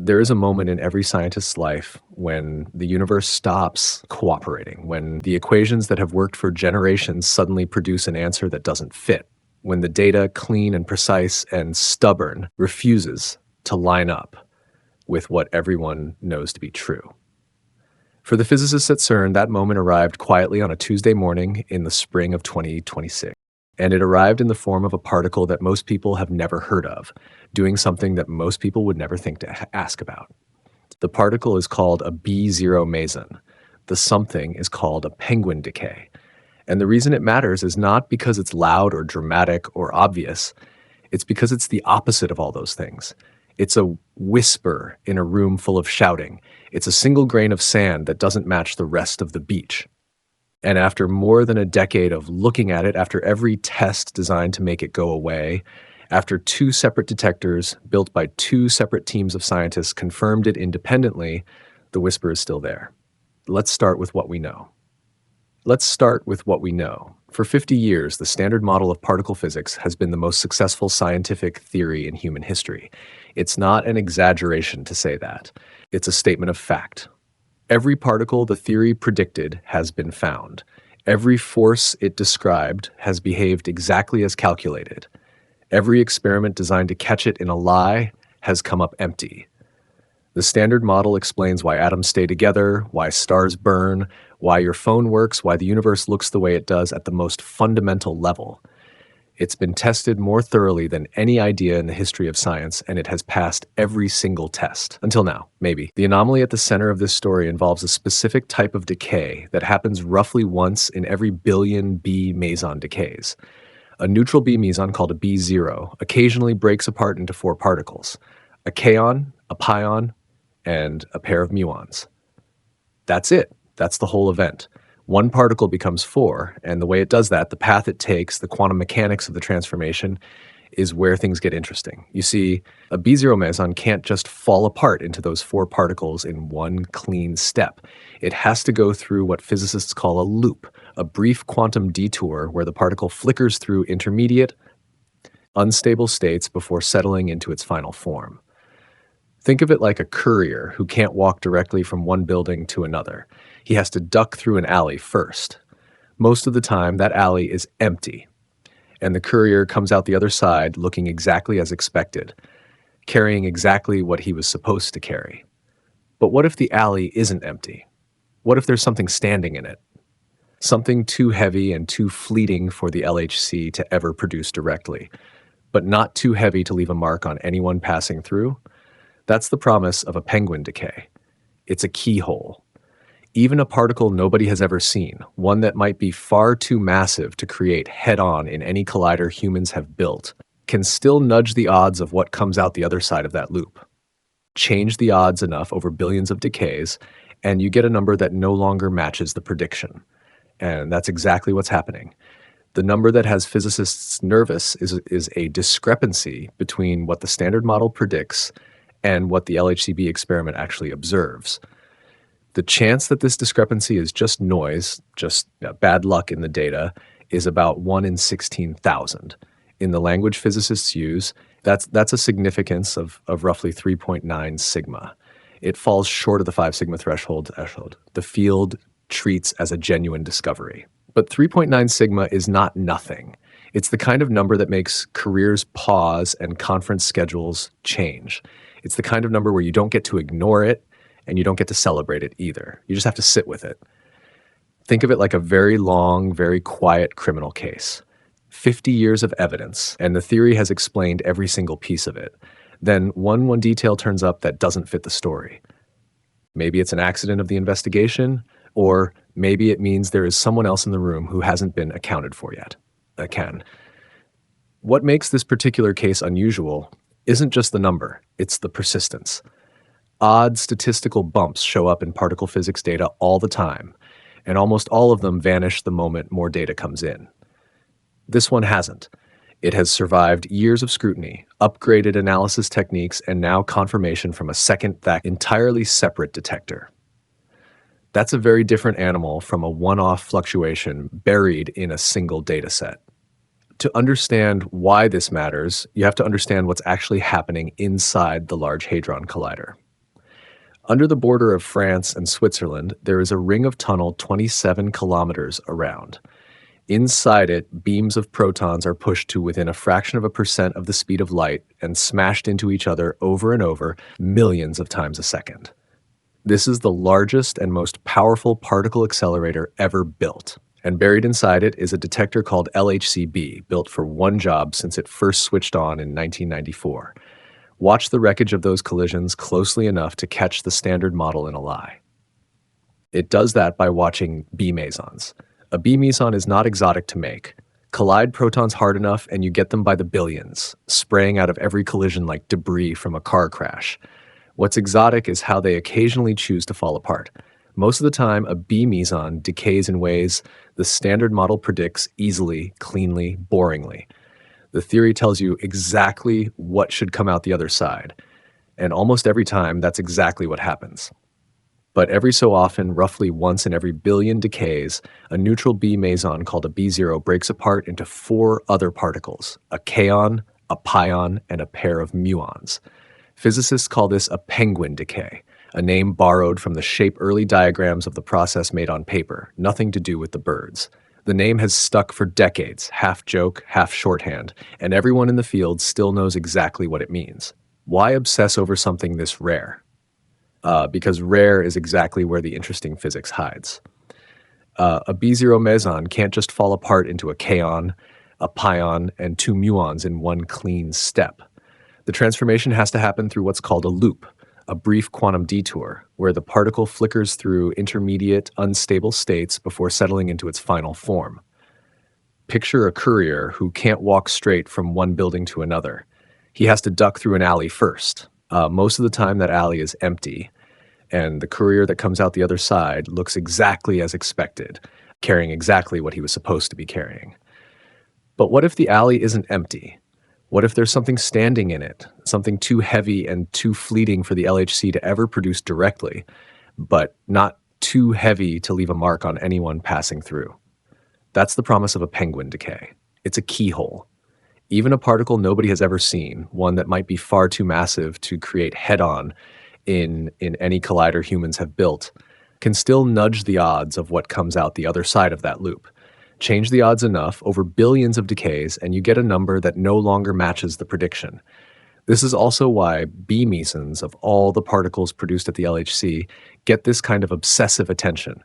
There is a moment in every scientist's life when the universe stops cooperating, when the equations that have worked for generations suddenly produce an answer that doesn't fit, when the data, clean and precise and stubborn, refuses to line up with what everyone knows to be true. For the physicists at CERN, that moment arrived quietly on a Tuesday morning in the spring of 2026. And it arrived in the form of a particle that most people have never heard of, doing something that most people would never think to ask about. The particle is called a B0 meson. The something is called a penguin decay. And the reason it matters is not because it's loud or dramatic or obvious. It's because it's the opposite of all those things. It's a whisper in a room full of shouting. It's a single grain of sand that doesn't match the rest of the beach. And after more than a decade of looking at it, after every test designed to make it go away, after two separate detectors built by two separate teams of scientists confirmed it independently, the whisper is still there. Let's start with what we know. For 50 years, the standard model of particle physics has been the most successful scientific theory in human history. It's not an exaggeration to say that. It's a statement of fact. Every particle the theory predicted has been found. Every force it described has behaved exactly as calculated. Every experiment designed to catch it in a lie has come up empty. The standard model explains why atoms stay together, why stars burn, why your phone works, why the universe looks the way it does at the most fundamental level. It's been tested more thoroughly than any idea in the history of science, and it has passed every single test. Until now, maybe. The anomaly at the center of this story involves a specific type of decay that happens roughly once in every billion B meson decays. A neutral B meson called a B0 occasionally breaks apart into four particles: a kaon, a pion, and a pair of muons. That's it. That's the whole event. One particle becomes four, and the way it does that, the path it takes, the quantum mechanics of the transformation, is where things get interesting. You see, a B0 meson can't just fall apart into those four particles in one clean step. It has to go through what physicists call a loop, a brief quantum detour where the particle flickers through intermediate, unstable states before settling into its final form. Think of it like a courier who can't walk directly from one building to another. He has to duck through an alley first. Most of the time, that alley is empty, and the courier comes out the other side looking exactly as expected, carrying exactly what he was supposed to carry. But what if the alley isn't empty? What if there's something standing in it? Something too heavy and too fleeting for the LHC to ever produce directly, but not too heavy to leave a mark on anyone passing through? That's the promise of a penguin decay. It's a keyhole. Even a particle nobody has ever seen, one that might be far too massive to create head-on in any collider humans have built, can still nudge the odds of what comes out the other side of that loop. Change the odds enough over billions of decays, and you get a number that no longer matches the prediction. And that's exactly what's happening. The number that has physicists nervous is a discrepancy between what the standard model predicts and what the LHCb experiment actually observes. The chance that this discrepancy is just noise, just bad luck in the data, is about 1 in 16,000. In the language physicists use, that's a significance of roughly 3.9 sigma. It falls short of the 5 sigma threshold the field treats as a genuine discovery. But 3.9 sigma is not nothing. It's the kind of number that makes careers pause and conference schedules change. It's the kind of number where you don't get to ignore it and you don't get to celebrate it either. You just have to sit with it. Think of it like a very long, very quiet criminal case. 50 years of evidence, and the theory has explained every single piece of it. Then one detail turns up that doesn't fit the story. Maybe it's an accident of the investigation, or maybe it means there is someone else in the room who hasn't been accounted for yet. What makes this particular case unusual isn't just the number, it's the persistence. Odd statistical bumps show up in particle physics data all the time, and almost all of them vanish the moment more data comes in. This one hasn't. It has survived years of scrutiny, upgraded analysis techniques, and now confirmation from a second, that entirely separate detector. That's a very different animal from a one-off fluctuation buried in a single data set. To understand why this matters, you have to understand what's actually happening inside the Large Hadron Collider. Under the border of France and Switzerland, there is a ring of tunnel 27 kilometers around. Inside it, beams of protons are pushed to within a fraction of a percent of the speed of light and smashed into each other over and over millions of times a second. This is the largest and most powerful particle accelerator ever built. And buried inside it is a detector called LHCb, built for one job since it first switched on in 1994. Watch the wreckage of those collisions closely enough to catch the Standard Model in a lie. It does that by watching B mesons. A B meson is not exotic to make. Collide protons hard enough and you get them by the billions, spraying out of every collision like debris from a car crash. What's exotic is how they occasionally choose to fall apart. Most of the time, a B meson decays in ways the Standard Model predicts easily, cleanly, boringly. The theory tells you exactly what should come out the other side. And almost every time, that's exactly what happens. But every so often, roughly once in every billion decays, a neutral B meson called a B0 breaks apart into 4 other particles, a kaon, a pion, and a pair of muons. Physicists call this a penguin decay, a name borrowed from the shape-early diagrams of the process made on paper, nothing to do with the birds. The name has stuck for decades, half joke, half shorthand, and everyone in the field still knows exactly what it means. Why obsess over something this rare? Because rare is exactly where the interesting physics hides. A B0 meson can't just fall apart into a kaon, a pion, and 2 muons in one clean step. The transformation has to happen through what's called a loop, a brief quantum detour, where the particle flickers through intermediate, unstable states before settling into its final form. Picture a courier who can't walk straight from one building to another. He has to duck through an alley first. Most of the time, that alley is empty, and the courier that comes out the other side looks exactly as expected, carrying exactly what he was supposed to be carrying. But what if the alley isn't empty? What if there's something standing in it, something too heavy and too fleeting for the LHC to ever produce directly, but not too heavy to leave a mark on anyone passing through? That's the promise of a penguin decay. It's a keyhole. Even a particle nobody has ever seen, one that might be far too massive to create head-on in any collider humans have built, can still nudge the odds of what comes out the other side of that loop. Change the odds enough over billions of decays, and you get a number that no longer matches the prediction. This is also why B mesons of all the particles produced at the LHC get this kind of obsessive attention.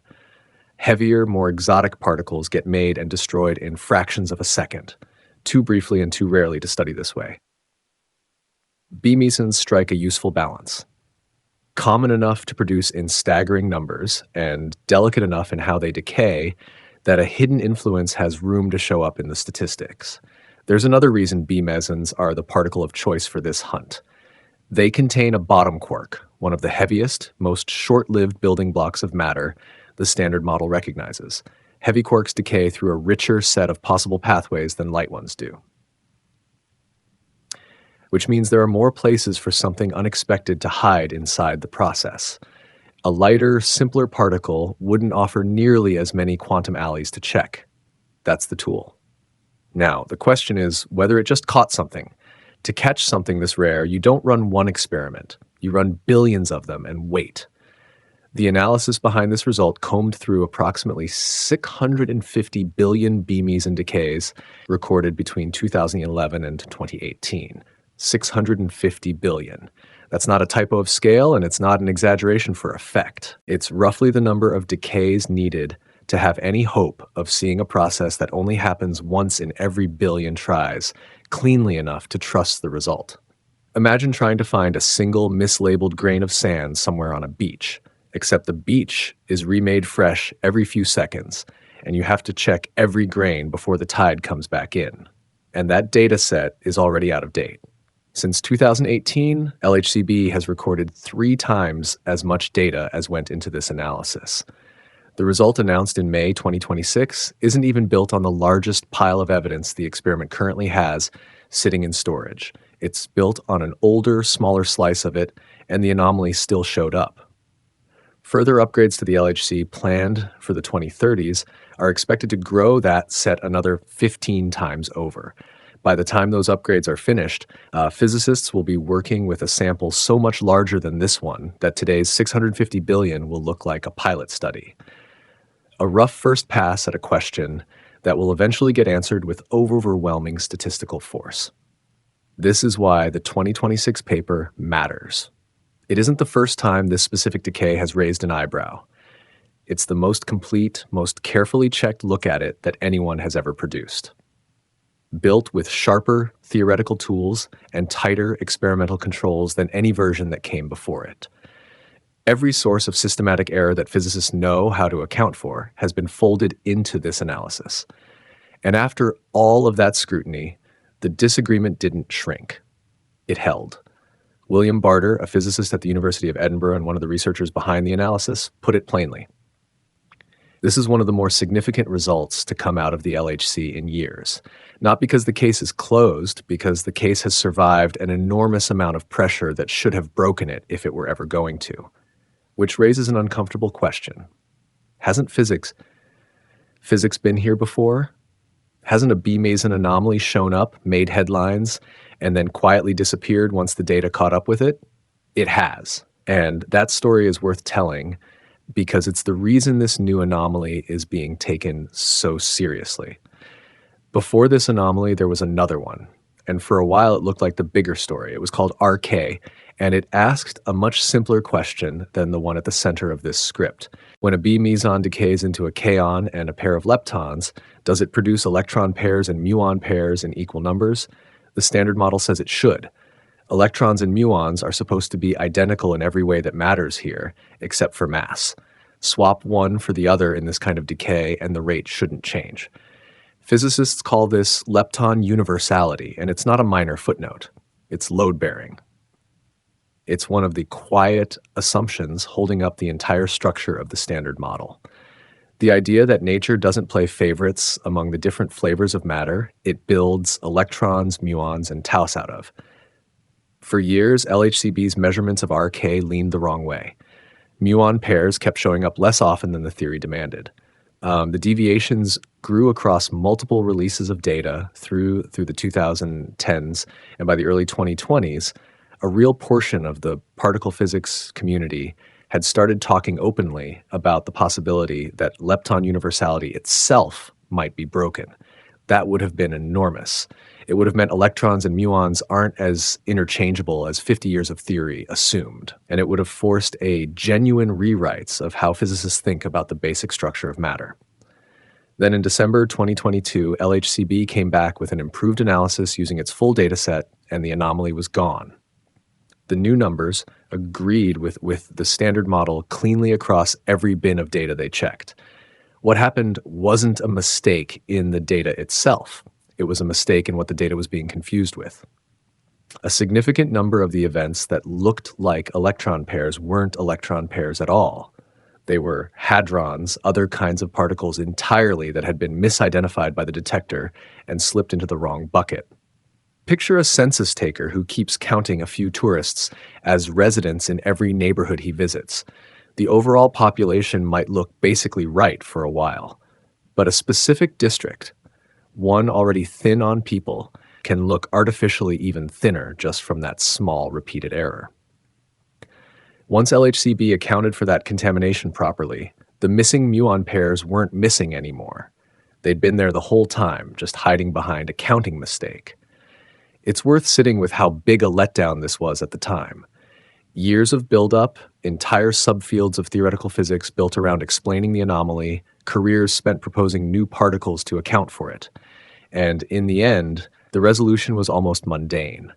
Heavier, more exotic particles get made and destroyed in fractions of a second, too briefly and too rarely to study this way. B mesons strike a useful balance. Common enough to produce in staggering numbers, and delicate enough in how they decay that a hidden influence has room to show up in the statistics. There's another reason B mesons are the particle of choice for this hunt. They contain a bottom quark, one of the heaviest, most short-lived building blocks of matter the Standard Model recognizes. Heavy quarks decay through a richer set of possible pathways than light ones do, which means there are more places for something unexpected to hide inside the process. A lighter, simpler particle wouldn't offer nearly as many quantum alleys to check. That's the tool. Now, the question is whether it just caught something. To catch something this rare, you don't run one experiment. You run billions of them and wait. The analysis behind this result combed through approximately 650 billion B meson decays recorded between 2011 and 2018. 650 billion. That's not a typo of scale, and it's not an exaggeration for effect. It's roughly the number of decays needed to have any hope of seeing a process that only happens once in every billion tries, cleanly enough to trust the result. Imagine trying to find a single mislabeled grain of sand somewhere on a beach, except the beach is remade fresh every few seconds, and you have to check every grain before the tide comes back in. And that data set is already out of date. Since 2018, LHCb has recorded 3 times as much data as went into this analysis. The result announced in May 2026 isn't even built on the largest pile of evidence the experiment currently has sitting in storage. It's built on an older, smaller slice of it, and the anomaly still showed up. Further upgrades to the LHC planned for the 2030s are expected to grow that set another 15 times over. By the time those upgrades are finished, physicists will be working with a sample so much larger than this one that today's 650 billion will look like a pilot study. A rough first pass at a question that will eventually get answered with overwhelming statistical force. This is why the 2026 paper matters. It isn't the first time this specific decay has raised an eyebrow. It's the most complete, most carefully checked look at it that anyone has ever produced. Built with sharper theoretical tools and tighter experimental controls than any version that came before it. Every source of systematic error that physicists know how to account for has been folded into this analysis. And after all of that scrutiny, the disagreement didn't shrink. It held. William Barter, a physicist at the University of Edinburgh and one of the researchers behind the analysis, put it plainly. This is one of the more significant results to come out of the LHC in years. Not because the case is closed, because the case has survived an enormous amount of pressure that should have broken it if it were ever going to. Which raises an uncomfortable question. Hasn't physics been here before? Hasn't a B-Mason anomaly shown up, made headlines, and then quietly disappeared once the data caught up with it? It has. And that story is worth telling because it's the reason this new anomaly is being taken so seriously. Before this anomaly, there was another one. And for a while, it looked like the bigger story. It was called RK, and it asked a much simpler question than the one at the center of this script. When a B meson decays into a kaon and a pair of leptons, does it produce electron pairs and muon pairs in equal numbers? The standard model says it should. Electrons and muons are supposed to be identical in every way that matters here, except for mass. Swap one for the other in this kind of decay, and the rate shouldn't change. Physicists call this lepton universality, and it's not a minor footnote. It's load-bearing. It's one of the quiet assumptions holding up the entire structure of the standard model. The idea that nature doesn't play favorites among the different flavors of matter it builds electrons, muons, and taus out of. For years, LHCb's measurements of RK leaned the wrong way. Muon pairs kept showing up less often than the theory demanded. The deviations grew across multiple releases of data through the 2010s, and by the early 2020s, a real portion of the particle physics community had started talking openly about the possibility that lepton universality itself might be broken. That would have been enormous. It would have meant electrons and muons aren't as interchangeable as 50 years of theory assumed, and it would have forced a genuine rewrites of how physicists think about the basic structure of matter. Then in December 2022, LHCb came back with an improved analysis using its full dataset, and the anomaly was gone. The new numbers agreed with the standard model cleanly across every bin of data they checked. What happened wasn't a mistake in the data itself. It was a mistake in what the data was being confused with. A significant number of the events that looked like electron pairs weren't electron pairs at all. They were hadrons, other kinds of particles entirely that had been misidentified by the detector and slipped into the wrong bucket. Picture a census taker who keeps counting a few tourists as residents in every neighborhood he visits. The overall population might look basically right for a while, but a specific district, one already thin on people, can look artificially even thinner just from that small repeated error. Once LHCb accounted for that contamination properly, the missing muon pairs weren't missing anymore. They'd been there the whole time, just hiding behind a counting mistake. It's worth sitting with how big a letdown this was at the time. Years of buildup, entire subfields of theoretical physics built around explaining the anomaly, careers spent proposing new particles to account for it. And in the end, the resolution was almost mundane.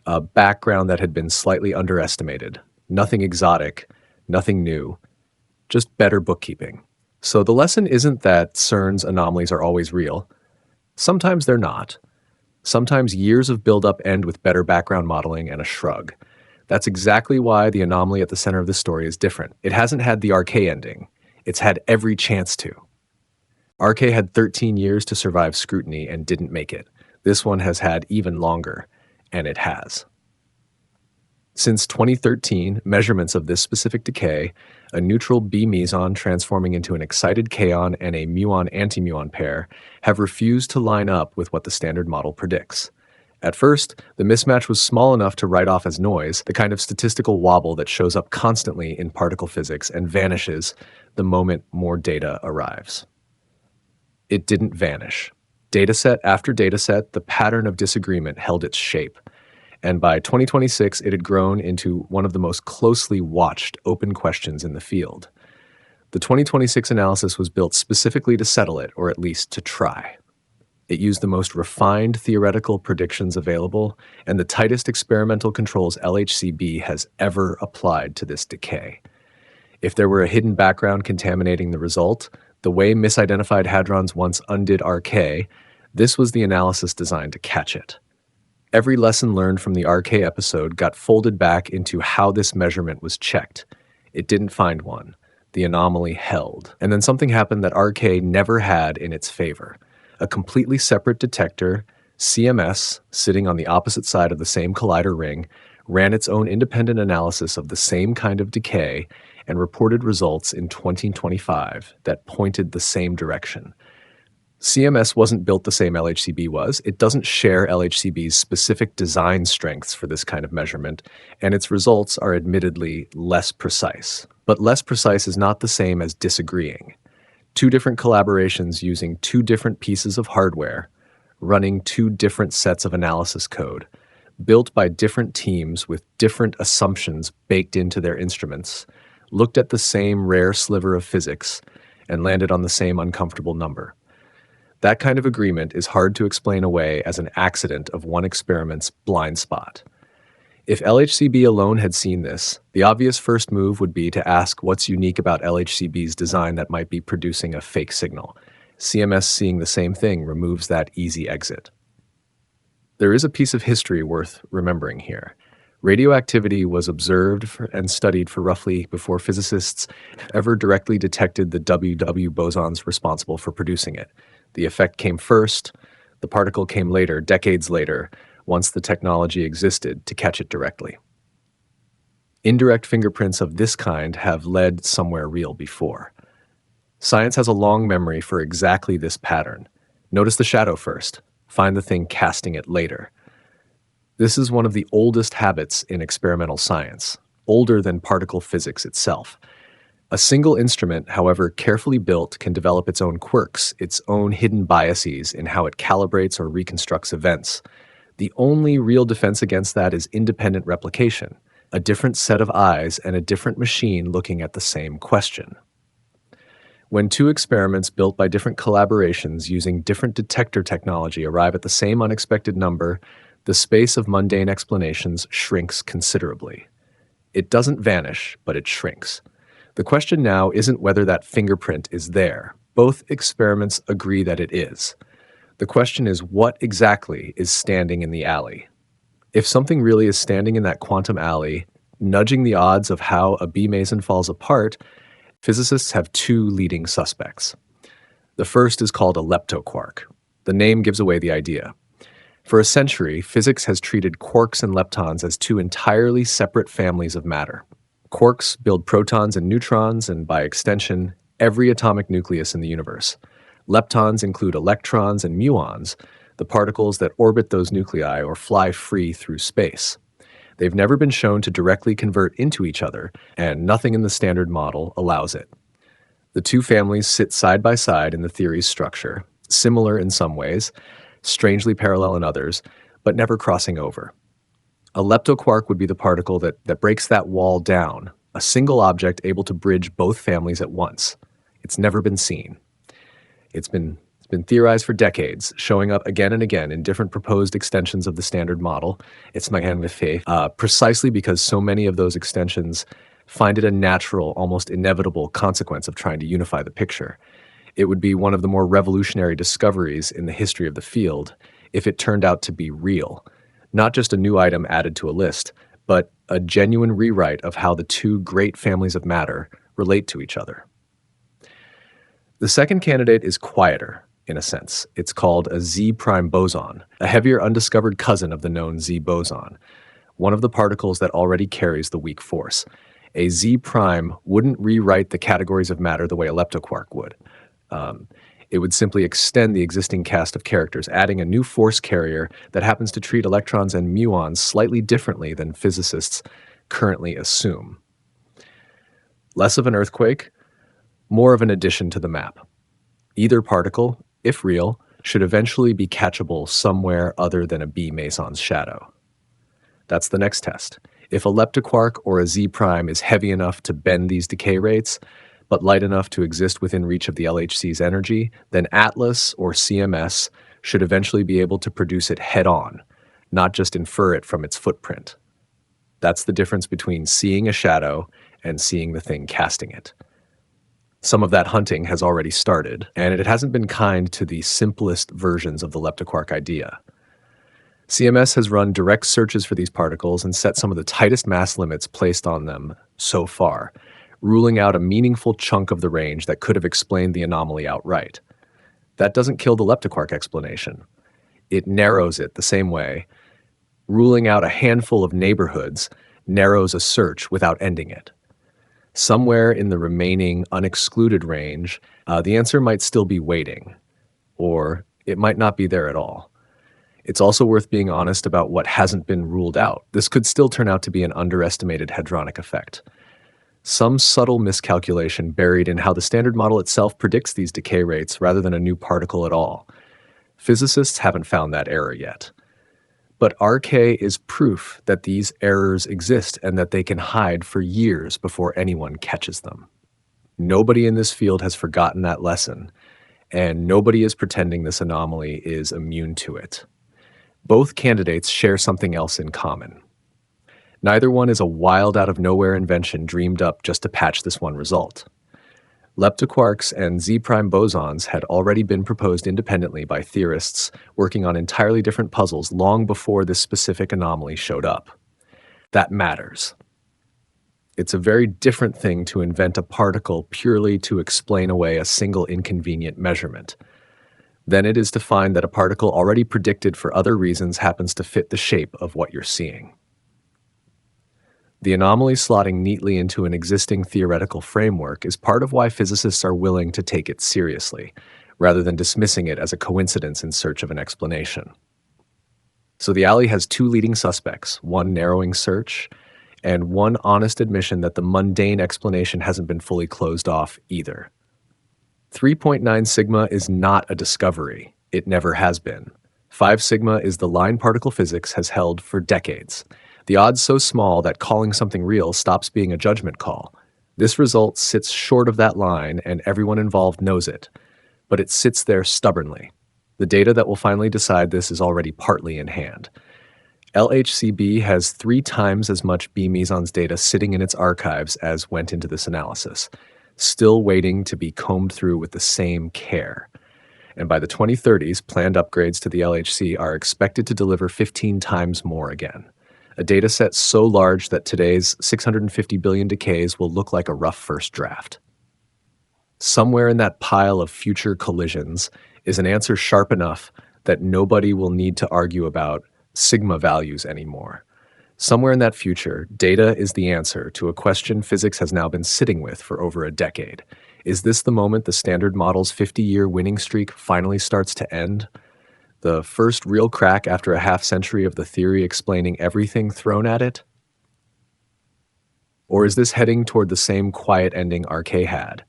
A background that had been slightly underestimated. Nothing exotic, nothing new, just better bookkeeping. So the lesson isn't that CERN's anomalies are always real. Sometimes they're not. Sometimes years of buildup end with better background modeling and a shrug. That's exactly why the anomaly at the center of this story is different. It hasn't had the RK ending. It's had every chance to. RK had 13 years to survive scrutiny and didn't make it. This one has had even longer, and it has. Since 2013, measurements of this specific decay, a neutral B meson transforming into an excited kaon and a muon-antimuon pair, have refused to line up with what the standard model predicts. At first, the mismatch was small enough to write off as noise, the kind of statistical wobble that shows up constantly in particle physics and vanishes the moment more data arrives. It didn't vanish. Dataset after dataset, the pattern of disagreement held its shape. And by 2026, it had grown into one of the most closely watched open questions in the field. The 2026 analysis was built specifically to settle it, or at least to try. It used the most refined theoretical predictions available and the tightest experimental controls LHCb has ever applied to this decay. If there were a hidden background contaminating the result, the way misidentified hadrons once undid RK, this was the analysis designed to catch it. Every lesson learned from the RK episode got folded back into how this measurement was checked. It didn't find one. The anomaly held. And then something happened that RK never had in its favor. A completely separate detector, CMS, sitting on the opposite side of the same collider ring, ran its own independent analysis of the same kind of decay and reported results in 2025 that pointed the same direction. CMS wasn't built the same LHCb was. It doesn't share LHCb's specific design strengths for this kind of measurement, and its results are admittedly less precise. But less precise is not the same as disagreeing. Two different collaborations using two different pieces of hardware, running two different sets of analysis code, built by different teams with different assumptions baked into their instruments, looked at the same rare sliver of physics, and landed on the same uncomfortable number. That kind of agreement is hard to explain away as an accident of one experiment's blind spot. If LHCb alone had seen this, the obvious first move would be to ask what's unique about LHCb's design that might be producing a fake signal. CMS seeing the same thing removes that easy exit. There is a piece of history worth remembering here. Radioactivity was observed and studied for roughly before physicists ever directly detected the WW bosons responsible for producing it. The effect came first, the particle came later, decades later, once the technology existed to catch it directly. Indirect fingerprints of this kind have led somewhere real before. Science has a long memory for exactly this pattern. Notice the shadow first, find the thing casting it later. This is one of the oldest habits in experimental science, older than particle physics itself. A single instrument, however carefully built, can develop its own quirks, its own hidden biases in how it calibrates or reconstructs events. The only real defense against that is independent replication, a different set of eyes and a different machine looking at the same question. When two experiments built by different collaborations using different detector technology arrive at the same unexpected number, the space of mundane explanations shrinks considerably. It doesn't vanish, but it shrinks. The question now isn't whether that fingerprint is there. Both experiments agree that it is. The question is what exactly is standing in the alley? If something really is standing in that quantum alley, nudging the odds of how a B meson falls apart, physicists have two leading suspects. The first is called a leptoquark. The name gives away the idea. For a century, physics has treated quarks and leptons as two entirely separate families of matter. Quarks build protons and neutrons, and by extension, every atomic nucleus in the universe. Leptons include electrons and muons, the particles that orbit those nuclei or fly free through space. They've never been shown to directly convert into each other, and nothing in the standard model allows it. The two families sit side by side in the theory's structure, similar in some ways, strangely parallel in others, but never crossing over. A leptoquark would be the particle that breaks that wall down, a single object able to bridge both families at once. It's never been seen. It's been theorized for decades, showing up again and again in different proposed extensions of the standard model. It's magnifié, precisely because so many of those extensions find it a natural, almost inevitable consequence of trying to unify the picture. It would be one of the more revolutionary discoveries in the history of the field if it turned out to be real. Not just a new item added to a list, but a genuine rewrite of how the two great families of matter relate to each other. The second candidate is quieter, in a sense. It's called a Z-prime boson, a heavier undiscovered cousin of the known Z boson. one of the particles that already carries the weak force. A Z prime wouldn't rewrite the categories of matter the way a leptoquark would. Um, it would simply extend the existing cast of characters, adding a new force carrier that happens to treat electrons and muons slightly differently than physicists currently assume. Less of an earthquake, more of an addition to the map. Either particle, if real, should eventually be catchable somewhere other than a B meson's shadow. That's the next test. If a leptoquark or a Z prime is heavy enough to bend these decay rates, but light enough to exist within reach of the LHC's energy, then ATLAS or CMS should eventually be able to produce it head-on, not just infer it from its footprint. That's the difference between seeing a shadow and seeing the thing casting it. Some of that hunting has already started, and it hasn't been kind to the simplest versions of the leptoquark idea. CMS has run direct searches for these particles and set some of the tightest mass limits placed on them so far, ruling out a meaningful chunk of the range that could have explained the anomaly outright. That doesn't kill the leptoquark explanation. It narrows it the same way. Ruling out a handful of neighborhoods narrows a search without ending it. Somewhere in the remaining unexcluded range, the answer might still be waiting, or it might not be there at all. It's also worth being honest about what hasn't been ruled out. This could still turn out to be an underestimated hadronic effect. Some subtle miscalculation buried in how the Standard Model itself predicts these decay rates rather than a new particle at all. Physicists haven't found that error yet. But RK is proof that these errors exist and that they can hide for years before anyone catches them. Nobody in this field has forgotten that lesson, and nobody is pretending this anomaly is immune to it. Both candidates share something else in common. Neither one is a wild out-of-nowhere invention dreamed up just to patch this one result. Leptoquarks and Z-prime bosons had already been proposed independently by theorists working on entirely different puzzles long before this specific anomaly showed up. That matters. It's a very different thing to invent a particle purely to explain away a single inconvenient measurement than it is to find that a particle already predicted for other reasons happens to fit the shape of what you're seeing. The anomaly slotting neatly into an existing theoretical framework is part of why physicists are willing to take it seriously, rather than dismissing it as a coincidence in search of an explanation. So the alley has two leading suspects, one narrowing search, and one honest admission that the mundane explanation hasn't been fully closed off either. 3.9 sigma is not a discovery. It never has been. 5 sigma is the line particle physics has held for decades. The odds so small that calling something real stops being a judgment call. This result sits short of that line, and everyone involved knows it. But it sits there stubbornly. The data that will finally decide this is already partly in hand. LHCb has 3 times as much B mesons data sitting in its archives as went into this analysis, still waiting to be combed through with the same care. And by the 2030s, planned upgrades to the LHC are expected to deliver 15 times more again. A dataset so large that today's 650 billion decays will look like a rough first draft. Somewhere in that pile of future collisions is an answer sharp enough that nobody will need to argue about sigma values anymore. Somewhere in that future, data is the answer to a question physics has now been sitting with for over a decade. Is this the moment the Standard Model's 50-year winning streak finally starts to end? The first real crack after a half-century of the theory explaining everything thrown at it? Or is this heading toward the same quiet ending RK had?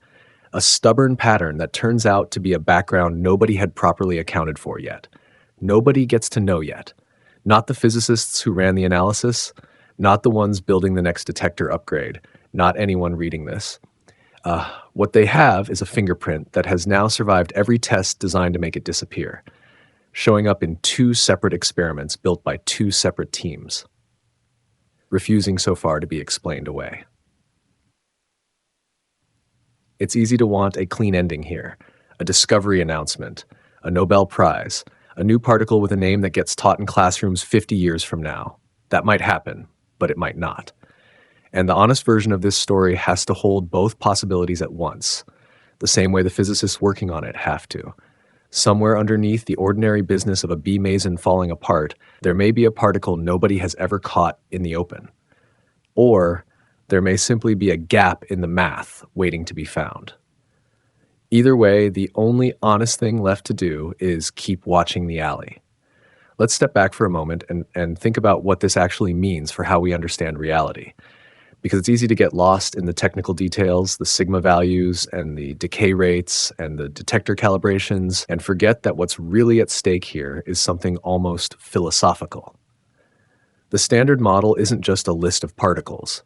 A stubborn pattern that turns out to be a background nobody had properly accounted for yet. Nobody gets to know yet. Not the physicists who ran the analysis, not the ones building the next detector upgrade, not anyone reading this. What they have is a fingerprint that has now survived every test designed to make it disappear, showing up in 2 separate experiments built by 2 separate teams, refusing so far to be explained away. It's easy to want a clean ending here, a discovery announcement, a Nobel Prize, a new particle with a name that gets taught in classrooms 50 years from now. That might happen, but it might not. And the honest version of this story has to hold both possibilities at once, the same way the physicists working on it have to. Somewhere underneath the ordinary business of a bee mason falling apart, there may be a particle nobody has ever caught in the open. Or there may simply be a gap in the math waiting to be found. Either way, the only honest thing left to do is keep watching the alley. Let's step back for a moment and think about what this actually means for how we understand reality. Because it's easy to get lost in the technical details, the sigma values and the decay rates and the detector calibrations, and forget that what's really at stake here is something almost philosophical. The Standard Model isn't just a list of particles.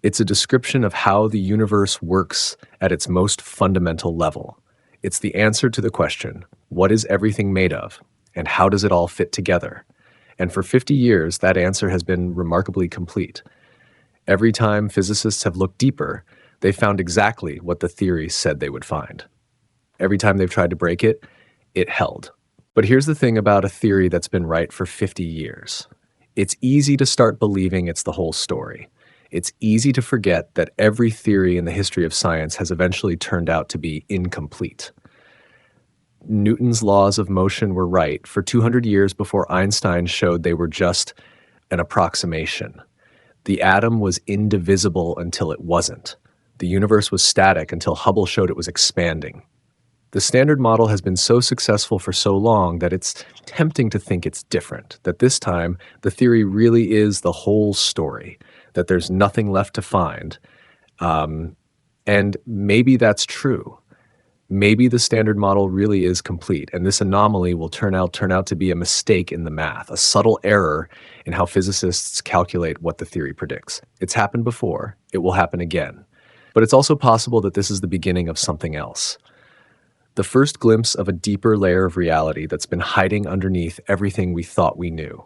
It's a description of how the universe works at its most fundamental level. It's the answer to the question, what is everything made of, and how does it all fit together? And for 50 years, that answer has been remarkably complete. Every time physicists have looked deeper, they found exactly what the theory said they would find. Every time they've tried to break it, it held. But here's the thing about a theory that's been right for 50 years. It's easy to start believing it's the whole story. It's easy to forget that every theory in the history of science has eventually turned out to be incomplete. Newton's laws of motion were right for 200 years before Einstein showed they were just an approximation. The atom was indivisible until it wasn't. The universe was static until Hubble showed it was expanding. The Standard Model has been so successful for so long that it's tempting to think it's different, that this time the theory really is the whole story, that there's nothing left to find. And maybe that's true. Maybe the Standard Model really is complete, and this anomaly will turn out to be a mistake in the math, a subtle error in how physicists calculate what the theory predicts. It's happened before, it will happen again. But it's also possible that this is the beginning of something else. The first glimpse of a deeper layer of reality that's been hiding underneath everything we thought we knew.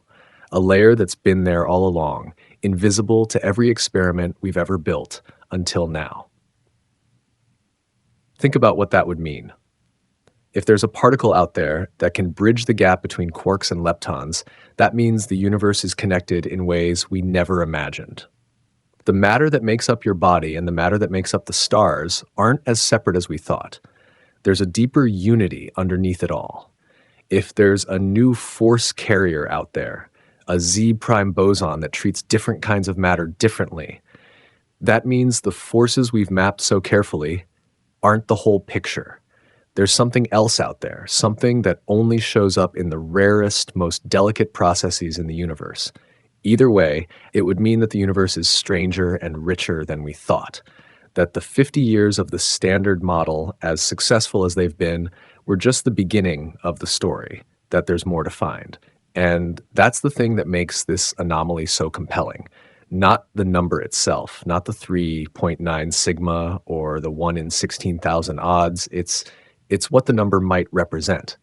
A layer that's been there all along, invisible to every experiment we've ever built until now. Think about what that would mean. If there's a particle out there that can bridge the gap between quarks and leptons, that means the universe is connected in ways we never imagined. The matter that makes up your body and the matter that makes up the stars aren't as separate as we thought. There's a deeper unity underneath it all. If there's a new force carrier out there, a Z prime boson that treats different kinds of matter differently, that means the forces we've mapped so carefully aren't the whole picture. There's something else out there, something that only shows up in the rarest, most delicate processes in the universe. Either way, it would mean that the universe is stranger and richer than we thought, that the 50 years of the Standard Model, as successful as they've been, were just the beginning of the story, that there's more to find. And that's the thing that makes this anomaly so compelling. Not the number itself, not the 3.9 sigma or the 1 in 16,000 odds. It's what the number might represent.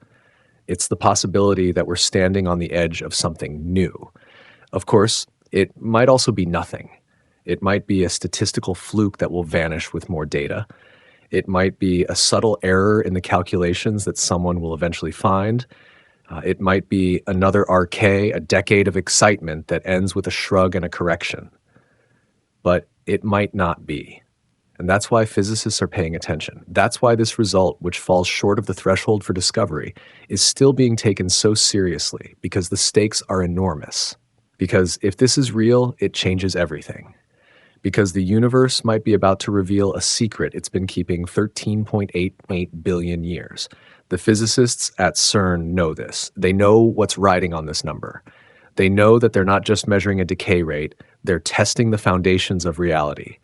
It's the possibility that we're standing on the edge of something new. Of course, it might also be nothing. It might be a statistical fluke that will vanish with more data. It might be a subtle error in the calculations that someone will eventually find. It might be another arcade, a decade of excitement that ends with a shrug and a correction. But it might not be. And that's why physicists are paying attention. That's why this result, which falls short of the threshold for discovery, is still being taken so seriously, because the stakes are enormous. Because if this is real, it changes everything. Because the universe might be about to reveal a secret it's been keeping 13.88 billion years. The physicists at CERN know this. They know what's riding on this number. They know that they're not just measuring a decay rate, they're testing the foundations of reality.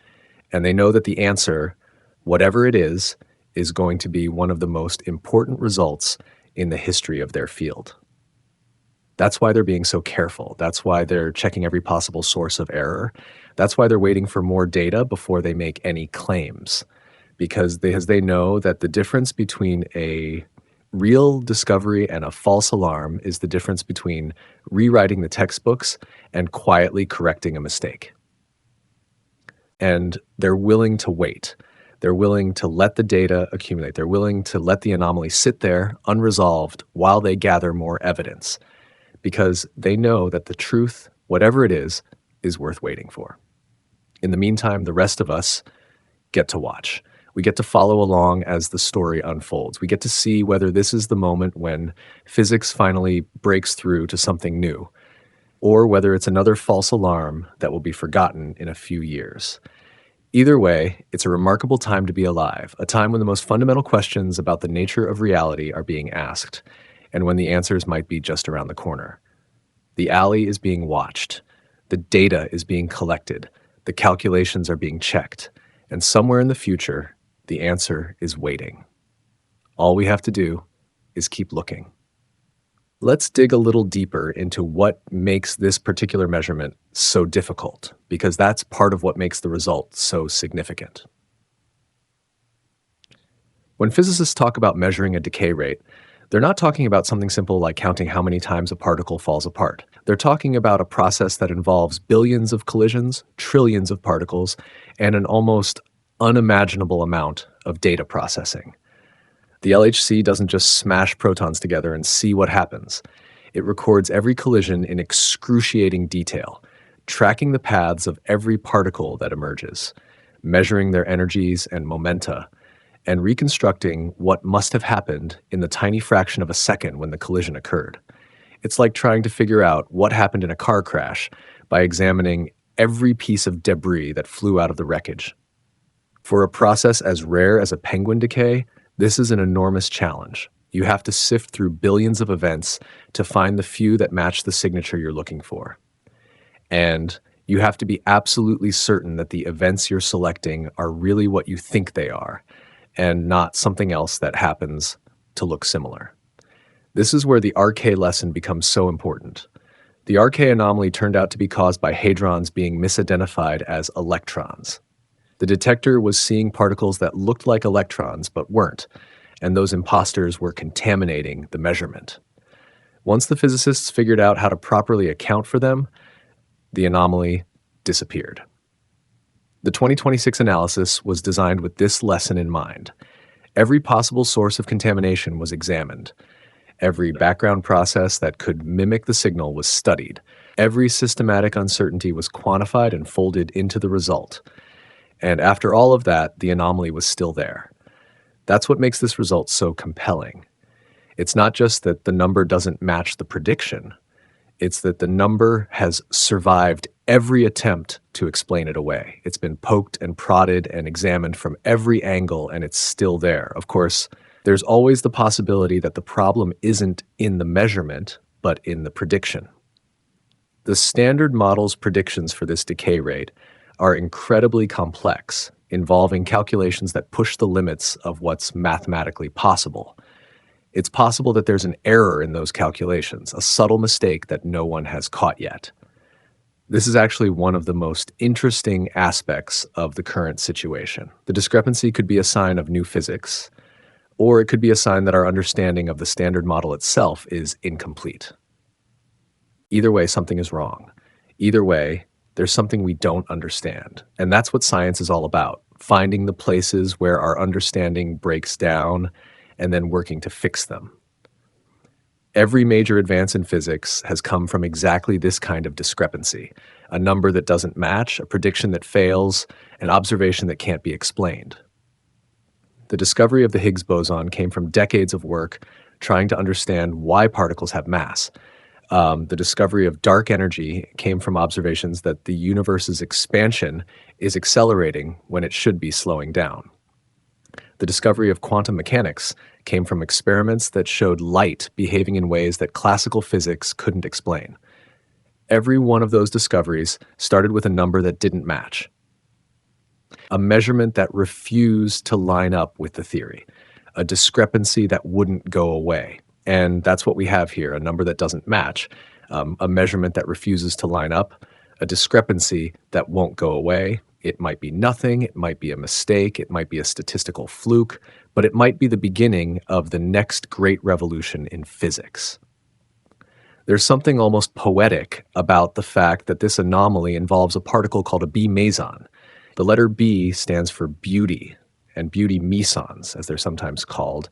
And they know that the answer, whatever it is going to be one of the most important results in the history of their field. That's why they're being so careful. That's why they're checking every possible source of error. That's why they're waiting for more data before they make any claims. Because they know that the difference between a real discovery and a false alarm is the difference between rewriting the textbooks and quietly correcting a mistake. And they're willing to wait. They're willing to let the data accumulate. They're willing to let the anomaly sit there unresolved while they gather more evidence, because they know that the truth, whatever it is worth waiting for. In the meantime, the rest of us get to watch. We get to follow along as the story unfolds. We get to see whether this is the moment when physics finally breaks through to something new, or whether it's another false alarm that will be forgotten in a few years. Either way, it's a remarkable time to be alive, a time when the most fundamental questions about the nature of reality are being asked, and when the answers might be just around the corner. The alley is being watched, the data is being collected, the calculations are being checked, and somewhere in the future, the answer is waiting. All we have to do is keep looking. Let's dig a little deeper into what makes this particular measurement so difficult, because that's part of what makes the result so significant. When physicists talk about measuring a decay rate, they're not talking about something simple like counting how many times a particle falls apart. They're talking about a process that involves billions of collisions, trillions of particles, and an almost unimaginable amount of data processing. The LHC doesn't just smash protons together and see what happens. It records every collision in excruciating detail, tracking the paths of every particle that emerges, measuring their energies and momenta, and reconstructing what must have happened in the tiny fraction of a second when the collision occurred. It's like trying to figure out what happened in a car crash by examining every piece of debris that flew out of the wreckage. For a process as rare as a penguin decay, this is an enormous challenge. You have to sift through billions of events to find the few that match the signature you're looking for. And you have to be absolutely certain that the events you're selecting are really what you think they are, and not something else that happens to look similar. This is where the RK lesson becomes so important. The RK anomaly turned out to be caused by hadrons being misidentified as electrons. The detector was seeing particles that looked like electrons but weren't, and those imposters were contaminating the measurement. Once the physicists figured out how to properly account for them, the anomaly disappeared. The 2026 analysis was designed with this lesson in mind. Every possible source of contamination was examined. Every background process that could mimic the signal was studied. Every systematic uncertainty was quantified and folded into the result. And after all of that, the anomaly was still there. That's what makes this result so compelling. It's not just that the number doesn't match the prediction. It's that the number has survived every attempt to explain it away. It's been poked and prodded and examined from every angle, and it's still there. Of course, there's always the possibility that the problem isn't in the measurement, but in the prediction. The standard model's predictions for this decay rate are incredibly complex, involving calculations that push the limits of what's mathematically possible. It's possible that there's an error in those calculations, a subtle mistake that no one has caught yet. This is actually one of the most interesting aspects of the current situation. The discrepancy could be a sign of new physics, or it could be a sign that our understanding of the standard model itself is incomplete. Either way, something is wrong. Either way, there's something we don't understand. And that's what science is all about, finding the places where our understanding breaks down and then working to fix them. Every major advance in physics has come from exactly this kind of discrepancy, a number that doesn't match, a prediction that fails, an observation that can't be explained. The discovery of the Higgs boson came from decades of work trying to understand why particles have mass. The discovery of dark energy came from observations that the universe's expansion is accelerating when it should be slowing down. The discovery of quantum mechanics came from experiments that showed light behaving in ways that classical physics couldn't explain. Every one of those discoveries started with a number that didn't match, a measurement that refused to line up with the theory, a discrepancy that wouldn't go away. And that's what we have here, a number that doesn't match, a measurement that refuses to line up, a discrepancy that won't go away. It might be nothing, it might be a mistake, it might be a statistical fluke, but it might be the beginning of the next great revolution in physics. There's something almost poetic about the fact that this anomaly involves a particle called a B meson. The letter B stands for beauty, and beauty mesons, as they're sometimes called,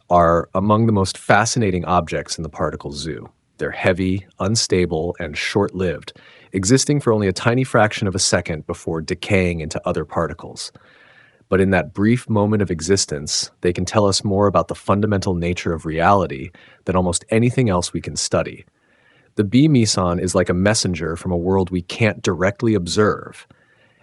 are among the most fascinating objects in the particle zoo. They're heavy, unstable, and short-lived, existing for only a tiny fraction of a second before decaying into other particles. But in that brief moment of existence, they can tell us more about the fundamental nature of reality than almost anything else we can study. The B meson is like a messenger from a world we can't directly observe.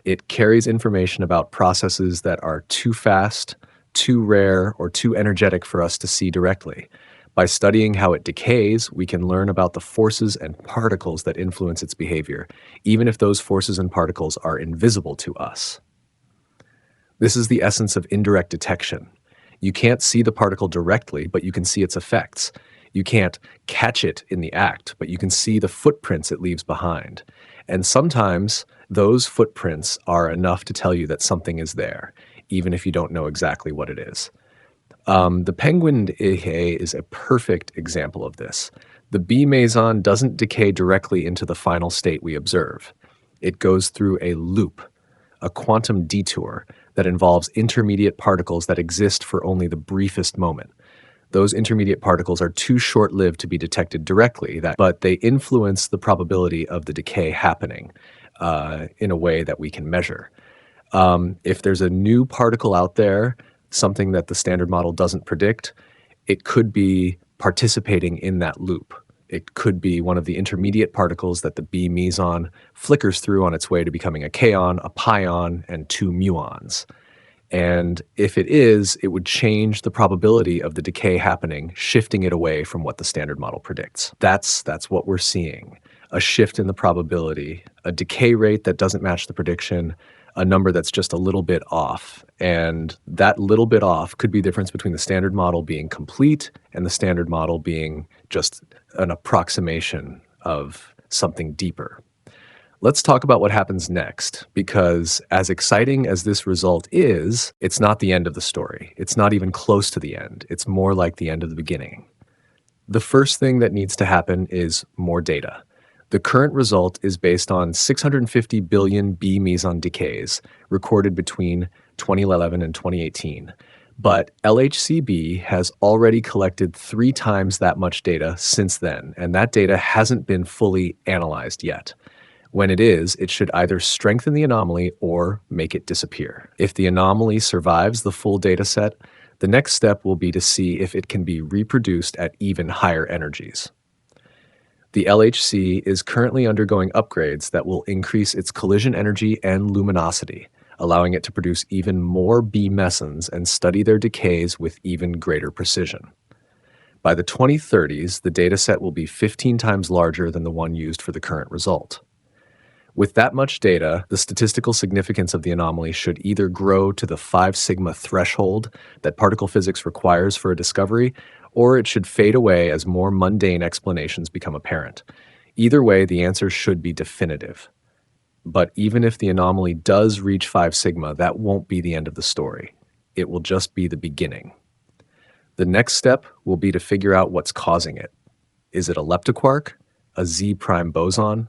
It carries information about processes that are too fast, too rare, or too energetic for us to see directly. By studying how it decays, we can learn about the forces and particles that influence its behavior, even if those forces and particles are invisible to us. This is the essence of indirect detection. You can't see the particle directly, but you can see its effects. You can't catch it in the act, but you can see the footprints it leaves behind. And sometimes those footprints are enough to tell you that something is there, even if you don't know exactly what it is. The penguin decay is a perfect example of this. The B meson doesn't decay directly into the final state we observe. It goes through a loop, a quantum detour that involves intermediate particles that exist for only the briefest moment. Those intermediate particles are too short-lived to be detected directly, but they influence the probability of the decay happening in a way that we can measure. If there's a new particle out there, something that the standard model doesn't predict, it could be participating in that loop. It could be one of the intermediate particles that the B meson flickers through on its way to becoming a kaon, a pion, and two muons. And if it is, it would change the probability of the decay happening, shifting it away from what the standard model predicts. That's what we're seeing. A shift in the probability, a decay rate that doesn't match the prediction, a number that's just a little bit off. And that little bit off could be the difference between the standard model being complete and the standard model being just an approximation of something deeper. Let's talk about what happens next, because as exciting as this result is, it's not the end of the story. It's not even close to the end. It's more like the end of the beginning. The first thing that needs to happen is more data. The current result is based on 650 billion B meson decays recorded between 2011 and 2018. But LHCb has already collected 3 times that much data since then, and that data hasn't been fully analyzed yet. When it is, it should either strengthen the anomaly or make it disappear. If the anomaly survives the full data set, the next step will be to see if it can be reproduced at even higher energies. The LHC is currently undergoing upgrades that will increase its collision energy and luminosity, allowing it to produce even more B mesons and study their decays with even greater precision. By the 2030s, the dataset will be 15 times larger than the one used for the current result. With that much data, the statistical significance of the anomaly should either grow to the 5 sigma threshold that particle physics requires for a discovery, or it should fade away as more mundane explanations become apparent. Either way, the answer should be definitive. But even if the anomaly does reach 5 sigma, that won't be the end of the story. It will just be the beginning. The next step will be to figure out what's causing it. Is it a leptoquark, a Z-prime boson,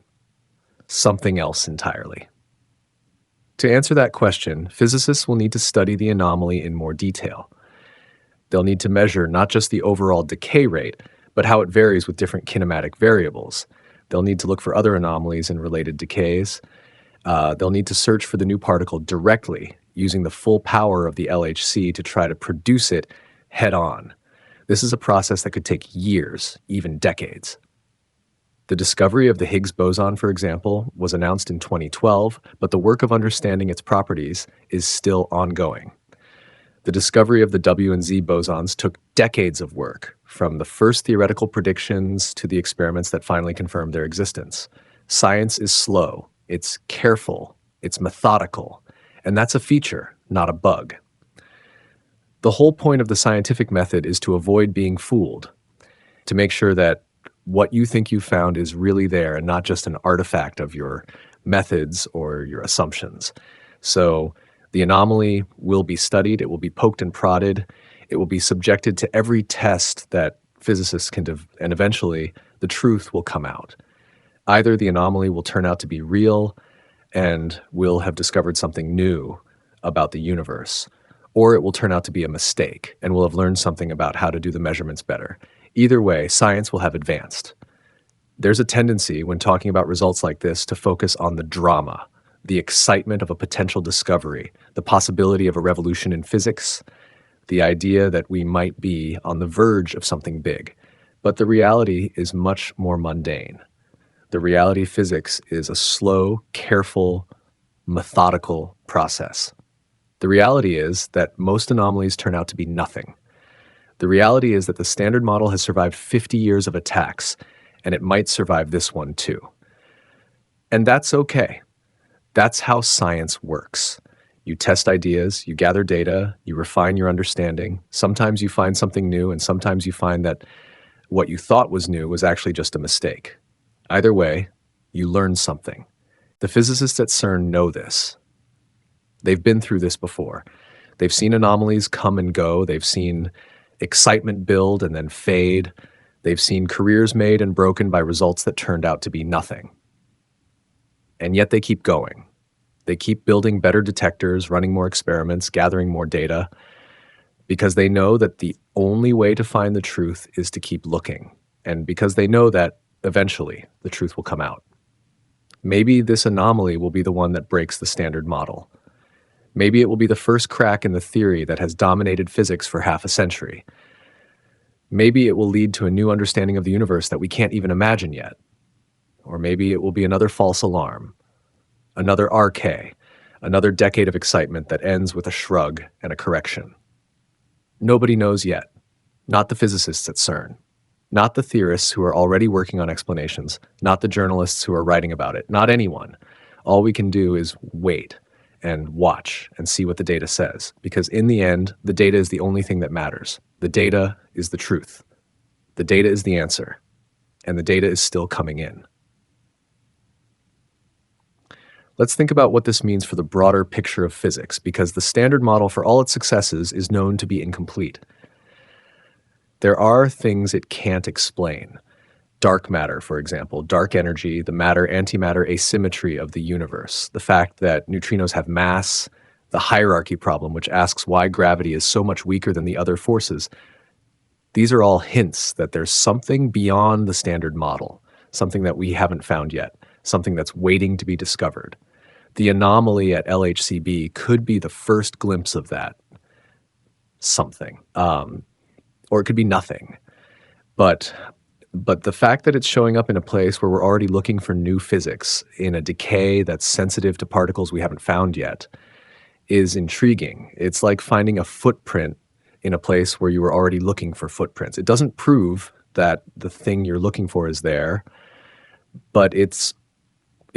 something else entirely? To answer that question, physicists will need to study the anomaly in more detail. They'll need to measure not just the overall decay rate, but how it varies with different kinematic variables. They'll need to look for other anomalies and related decays. They'll need to search for the new particle directly, using the full power of the LHC to try to produce it head on. This is a process that could take years, even decades. The discovery of the Higgs boson, for example, was announced in 2012, but the work of understanding its properties is still ongoing. The discovery of the W and Z bosons took decades of work, from the first theoretical predictions to the experiments that finally confirmed their existence. Science is slow, it's careful, it's methodical, and that's a feature, not a bug. The whole point of the scientific method is to avoid being fooled, to make sure that what you think you found is really there and not just an artifact of your methods or your assumptions. So the anomaly will be studied, it will be poked and prodded, it will be subjected to every test that physicists can do, and eventually the truth will come out. Either the anomaly will turn out to be real and we'll have discovered something new about the universe, or it will turn out to be a mistake and we'll have learned something about how to do the measurements better. Either way, science will have advanced. There's a tendency when talking about results like this to focus on the drama, the excitement of a potential discovery, the possibility of a revolution in physics, the idea that we might be on the verge of something big. But the reality is much more mundane. The reality of physics is a slow, careful, methodical process. The reality is that most anomalies turn out to be nothing. The reality is that the Standard Model has survived 50 years of attacks, and it might survive this one too. And that's okay. That's how science works. You test ideas, you gather data, you refine your understanding. Sometimes you find something new, and sometimes you find that what you thought was new was actually just a mistake. Either way, you learn something. The physicists at CERN know this. They've been through this before. They've seen anomalies come and go. They've seen excitement build and then fade. They've seen careers made and broken by results that turned out to be nothing. And yet they keep going. They keep building better detectors, running more experiments, gathering more data, because they know that the only way to find the truth is to keep looking, and because they know that eventually the truth will come out. Maybe this anomaly will be the one that breaks the Standard Model. Maybe it will be the first crack in the theory that has dominated physics for half a century. Maybe it will lead to a new understanding of the universe that we can't even imagine yet. Or maybe it will be another false alarm, another RK, another decade of excitement that ends with a shrug and a correction. Nobody knows yet. Not the physicists at CERN. Not the theorists who are already working on explanations. Not the journalists who are writing about it. Not anyone. All we can do is wait and watch and see what the data says. Because in the end, the data is the only thing that matters. The data is the truth. The data is the answer. And the data is still coming in. Let's think about what this means for the broader picture of physics, because the Standard Model, for all its successes, is known to be incomplete. There are things it can't explain. Dark matter, for example, dark energy, the matter-antimatter asymmetry of the universe, the fact that neutrinos have mass, the hierarchy problem, which asks why gravity is so much weaker than the other forces. These are all hints that there's something beyond the Standard Model, something that we haven't found yet, something that's waiting to be discovered. The anomaly at LHCb could be the first glimpse of that something, or it could be nothing. But the fact that it's showing up in a place where we're already looking for new physics in a decay that's sensitive to particles we haven't found yet is intriguing. It's like finding a footprint in a place where you were already looking for footprints. It doesn't prove that the thing you're looking for is there, but it's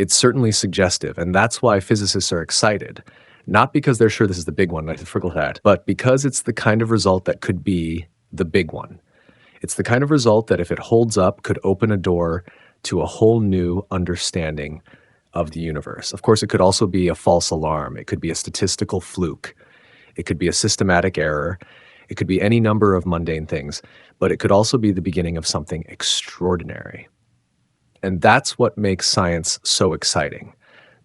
certainly suggestive, and that's why physicists are excited. Not because they're sure this is the big one, like the Frickelhat, but because it's the kind of result that could be the big one. It's the kind of result that, if it holds up, could open a door to a whole new understanding of the universe. Of course, it could also be a false alarm. It could be a statistical fluke. It could be a systematic error. It could be any number of mundane things, but it could also be the beginning of something extraordinary. And that's what makes science so exciting.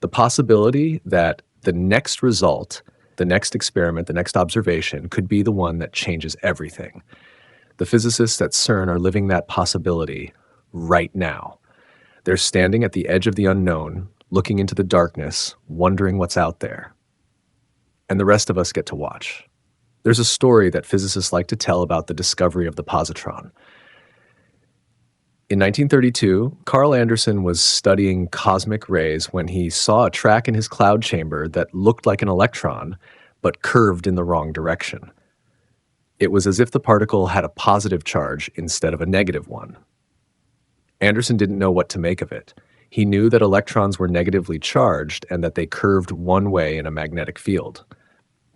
The possibility that the next result, the next experiment, the next observation could be the one that changes everything. The physicists at CERN are living that possibility right now. They're standing at the edge of the unknown, looking into the darkness, wondering what's out there. And the rest of us get to watch. There's a story that physicists like to tell about the discovery of the positron. In 1932, Carl Anderson was studying cosmic rays when he saw a track in his cloud chamber that looked like an electron, but curved in the wrong direction. It was as if the particle had a positive charge instead of a negative one. Anderson didn't know what to make of it. He knew that electrons were negatively charged and that they curved one way in a magnetic field.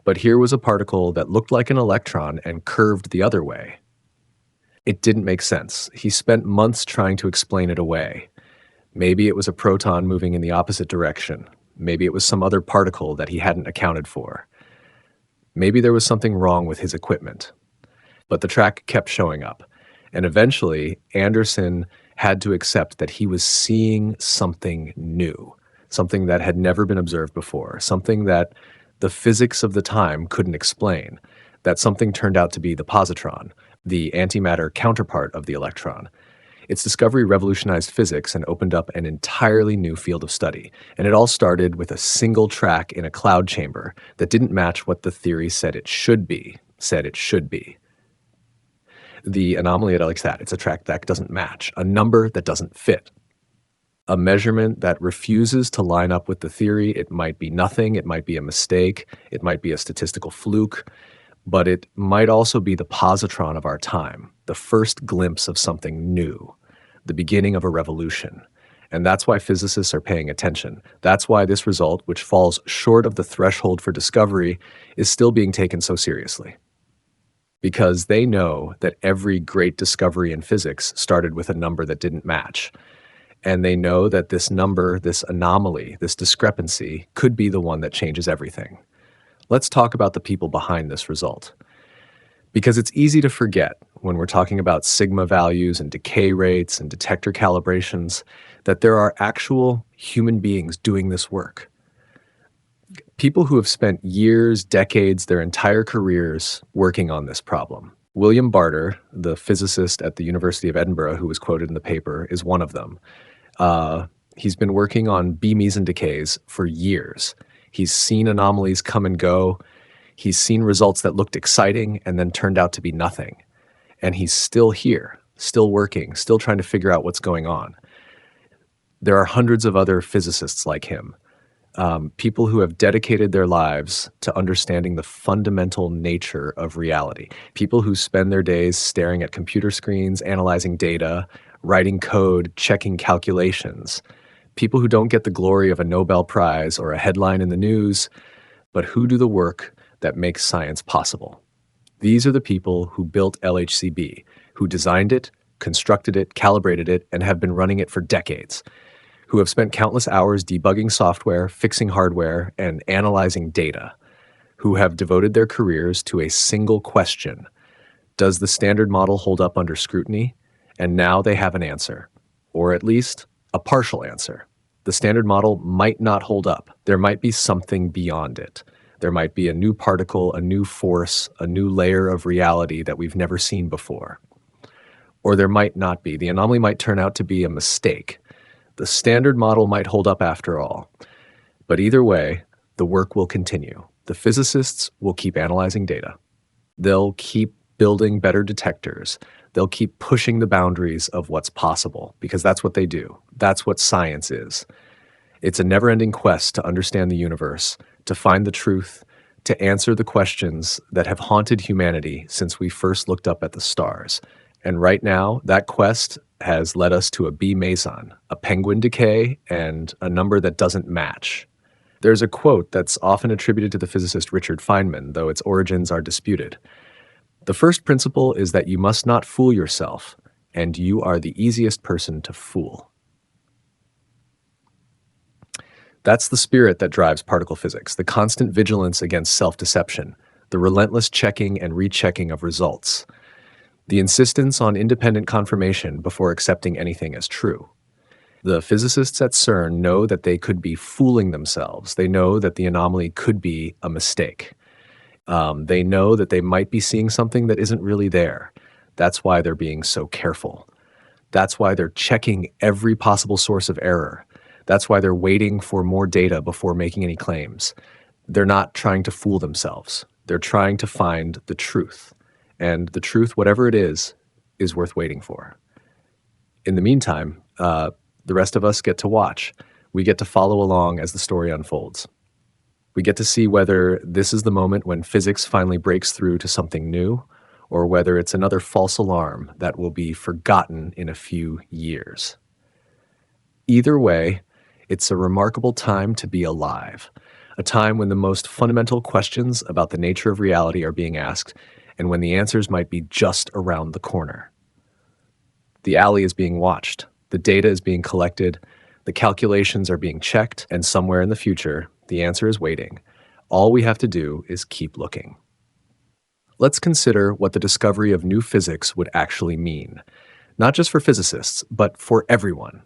But here was a particle that looked like an electron and curved the other way. It didn't make sense. He spent months trying to explain it away. Maybe it was a proton moving in the opposite direction. Maybe it was some other particle that he hadn't accounted for. Maybe there was something wrong with his equipment. But the track kept showing up. And eventually, Anderson had to accept that he was seeing something new, something that had never been observed before, something that the physics of the time couldn't explain. That something turned out to be the positron, the antimatter counterpart of the electron. Its discovery revolutionized physics and opened up an entirely new field of study. And it all started with a single track in a cloud chamber that didn't match what the theory said it should be. The anomaly at LXAT, it's a track that doesn't match, a number that doesn't fit, a measurement that refuses to line up with the theory. It might be nothing, it might be a mistake, it might be a statistical fluke, but it might also be the positron of our time, the first glimpse of something new, the beginning of a revolution. And that's why physicists are paying attention. That's why this result, which falls short of the threshold for discovery, is still being taken so seriously. Because they know that every great discovery in physics started with a number that didn't match. And they know that this number, this anomaly, this discrepancy could be the one that changes everything. Let's talk about the people behind this result. Because it's easy to forget when we're talking about sigma values and decay rates and detector calibrations that there are actual human beings doing this work. People who have spent years, decades, their entire careers working on this problem. William Barter, the physicist at the University of Edinburgh who was quoted in the paper, is one of them. He's been working on B-meson decays for years. He's seen anomalies come and go. He's seen results that looked exciting and then turned out to be nothing. And he's still here, still working, still trying to figure out what's going on. There are hundreds of other physicists like him. People who have dedicated their lives to understanding the fundamental nature of reality. People who spend their days staring at computer screens, analyzing data, writing code, checking calculations. People who don't get the glory of a Nobel Prize or a headline in the news, but who do the work that makes science possible. These are the people who built LHCb, who designed it, constructed it, calibrated it, and have been running it for decades, who have spent countless hours debugging software, fixing hardware, and analyzing data, who have devoted their careers to a single question: does the standard model hold up under scrutiny? And now they have an answer, or at least a partial answer. The standard model might not hold up. There might be something beyond it. There might be a new particle, a new force, a new layer of reality that we've never seen before. Or there might not be. The anomaly might turn out to be a mistake. The standard model might hold up after all. But either way, the work will continue. The physicists will keep analyzing data. They'll keep building better detectors. They'll keep pushing the boundaries of what's possible, because that's what they do. That's what science is. It's a never-ending quest to understand the universe, to find the truth, to answer the questions that have haunted humanity since we first looked up at the stars. And right now, that quest has led us to a B-meson, a penguin decay, and a number that doesn't match. There's a quote that's often attributed to the physicist Richard Feynman, though its origins are disputed. The first principle is that you must not fool yourself, and you are the easiest person to fool. That's the spirit that drives particle physics, the constant vigilance against self-deception, the relentless checking and rechecking of results, the insistence on independent confirmation before accepting anything as true. The physicists at CERN know that they could be fooling themselves. They know that the anomaly could be a mistake. They know that they might be seeing something that isn't really there. That's why they're being so careful. That's why they're checking every possible source of error. That's why they're waiting for more data before making any claims. They're not trying to fool themselves. They're trying to find the truth. And the truth, whatever it is worth waiting for. In the meantime, the rest of us get to watch. We get to follow along as the story unfolds. We get to see whether this is the moment when physics finally breaks through to something new, or whether it's another false alarm that will be forgotten in a few years. Either way, it's a remarkable time to be alive, a time when the most fundamental questions about the nature of reality are being asked, and when the answers might be just around the corner. The alley is being watched, the data is being collected, the calculations are being checked, and somewhere in the future, the answer is waiting. All we have to do is keep looking. Let's consider what the discovery of new physics would actually mean, not just for physicists, but for everyone.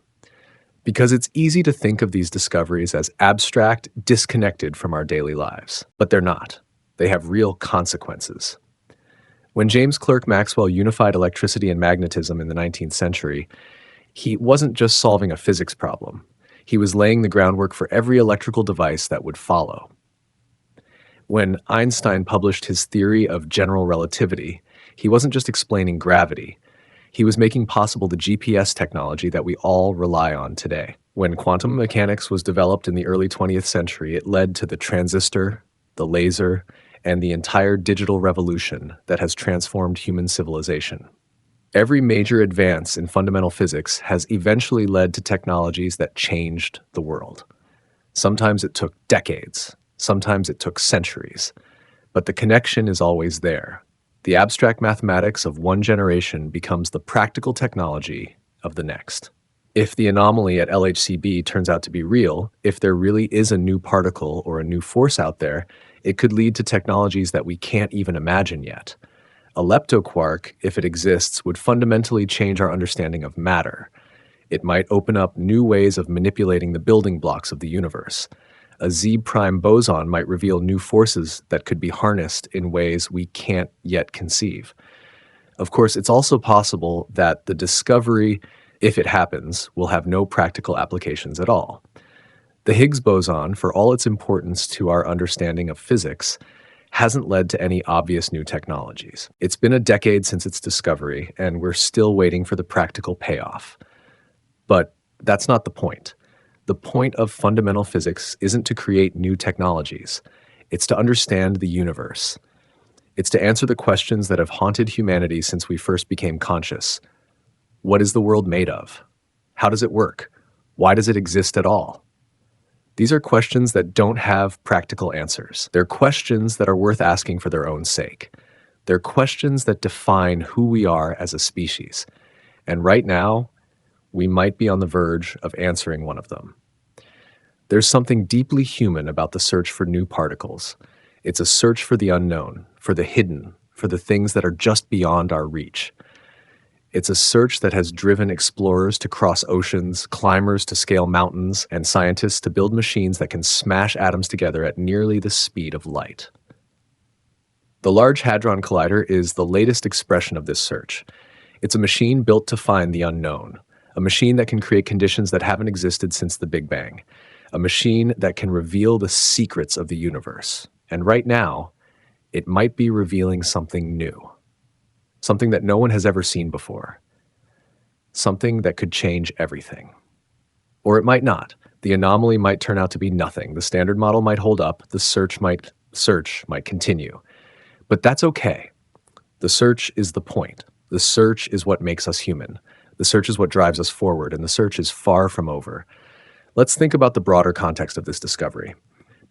Because it's easy to think of these discoveries as abstract, disconnected from our daily lives, but they're not. They have real consequences. When James Clerk Maxwell unified electricity and magnetism in the 19th century, he wasn't just solving a physics problem. He was laying the groundwork for every electrical device that would follow. When Einstein published his theory of general relativity, he wasn't just explaining gravity. He was making possible the GPS technology that we all rely on today. When quantum mechanics was developed in the early 20th century, it led to the transistor, the laser, and the entire digital revolution that has transformed human civilization. Every major advance in fundamental physics has eventually led to technologies that changed the world. Sometimes it took decades, sometimes it took centuries, but the connection is always there. The abstract mathematics of one generation becomes the practical technology of the next. If the anomaly at LHCb turns out to be real, if there really is a new particle or a new force out there, it could lead to technologies that we can't even imagine yet. A leptoquark, if it exists, would fundamentally change our understanding of matter. It might open up new ways of manipulating the building blocks of the universe. A Z-prime boson might reveal new forces that could be harnessed in ways we can't yet conceive. Of course, it's also possible that the discovery, if it happens, will have no practical applications at all. The Higgs boson, for all its importance to our understanding of physics, hasn't led to any obvious new technologies. It's been a decade since its discovery, and we're still waiting for the practical payoff. But that's not the point. The point of fundamental physics isn't to create new technologies. It's to understand the universe. It's to answer the questions that have haunted humanity since we first became conscious. What is the world made of? How does it work? Why does it exist at all? These are questions that don't have practical answers. They're questions that are worth asking for their own sake. They're questions that define who we are as a species. And right now, we might be on the verge of answering one of them. There's something deeply human about the search for new particles. It's a search for the unknown, for the hidden, for the things that are just beyond our reach. It's a search that has driven explorers to cross oceans, climbers to scale mountains, and scientists to build machines that can smash atoms together at nearly the speed of light. The Large Hadron Collider is the latest expression of this search. It's a machine built to find the unknown, a machine that can create conditions that haven't existed since the Big Bang, a machine that can reveal the secrets of the universe. And right now, it might be revealing something new. Something that no one has ever seen before. Something that could change everything. Or it might not. The anomaly might turn out to be nothing. The standard model might hold up. The search might continue. But that's okay. The search is the point. The search is what makes us human. The search is what drives us forward, and the search is far from over. Let's think about the broader context of this discovery,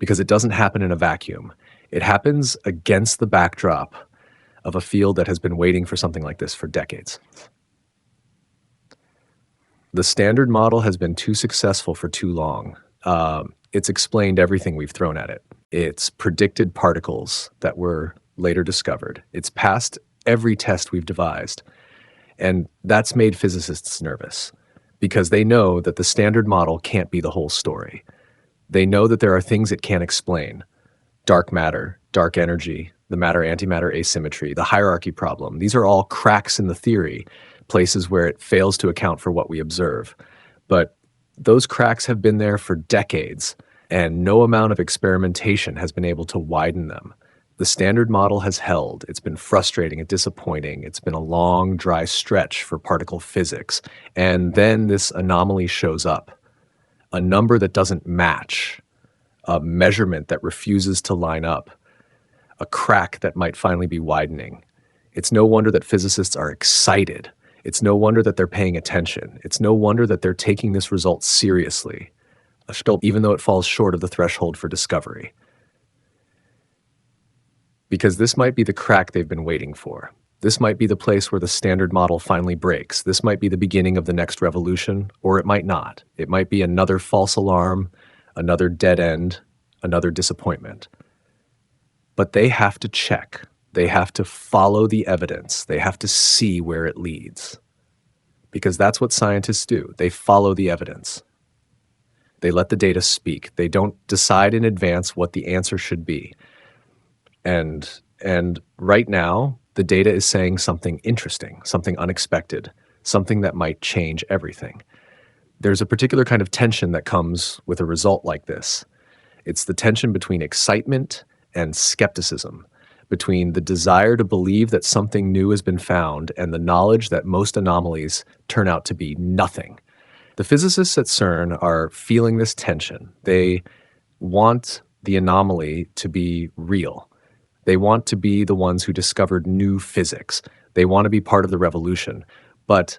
because it doesn't happen in a vacuum. It happens against the backdrop of a field that has been waiting for something like this for decades. The standard model has been too successful for too long. It's explained everything we've thrown at it. It's predicted particles that were later discovered. It's passed every test we've devised. And that's made physicists nervous because they know that the standard model can't be the whole story. They know that there are things it can't explain. Dark matter, dark energy, the matter-antimatter asymmetry, the hierarchy problem. These are all cracks in the theory, places where it fails to account for what we observe. But those cracks have been there for decades, and no amount of experimentation has been able to widen them. The standard model has held. It's been frustrating and disappointing. It's been a long, dry stretch for particle physics. And then this anomaly shows up, a number that doesn't match, a measurement that refuses to line up, a crack that might finally be widening. It's no wonder that physicists are excited. It's no wonder that they're paying attention. It's no wonder that they're taking this result seriously, even though it falls short of the threshold for discovery. Because this might be the crack they've been waiting for. This might be the place where the standard model finally breaks. This might be the beginning of the next revolution, or it might not. It might be another false alarm, another dead end, another disappointment. But they have to check. They have to follow the evidence. They have to see where it leads. Because that's what scientists do. They follow the evidence. They let the data speak. They don't decide in advance what the answer should be. And right now, The data is saying something interesting, something unexpected, something that might change everything. There's a particular kind of tension that comes with a result like this. It's the tension between excitement and skepticism, between the desire to believe that something new has been found and the knowledge that most anomalies turn out to be nothing. The physicists at CERN are feeling this tension. They want the anomaly to be real. They want to be the ones who discovered new physics. They want to be part of the revolution. But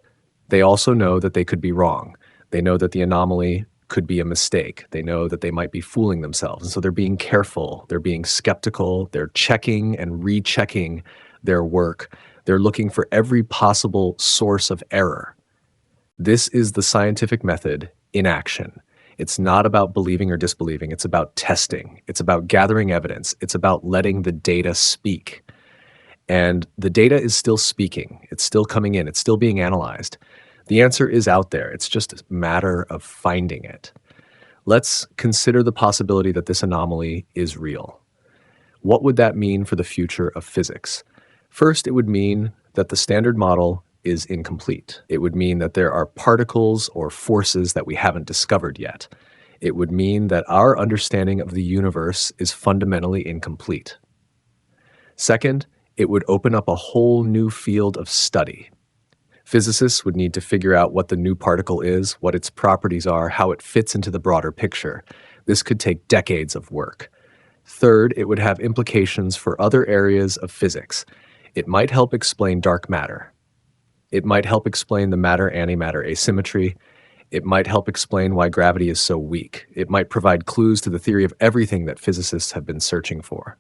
they also know that they could be wrong. They know that the anomaly could be a mistake. They know that they might be fooling themselves. And so they're being careful. They're being skeptical. They're checking and rechecking their work. They're looking for every possible source of error. This is the scientific method in action. It's not about believing or disbelieving. It's about testing. It's about gathering evidence. It's about letting the data speak. And the data is still speaking. It's still coming in. It's still being analyzed. The answer is out there. It's just a matter of finding it. Let's consider the possibility that this anomaly is real. What would that mean for the future of physics? First, it would mean that the standard model is incomplete. It would mean that there are particles or forces that we haven't discovered yet. It would mean that our understanding of the universe is fundamentally incomplete. Second, it would open up a whole new field of study. Physicists would need to figure out what the new particle is, what its properties are, how it fits into the broader picture. This could take decades of work. Third, it would have implications for other areas of physics. It might help explain dark matter. It might help explain the matter-antimatter asymmetry. It might help explain why gravity is so weak. It might provide clues to the theory of everything that physicists have been searching for.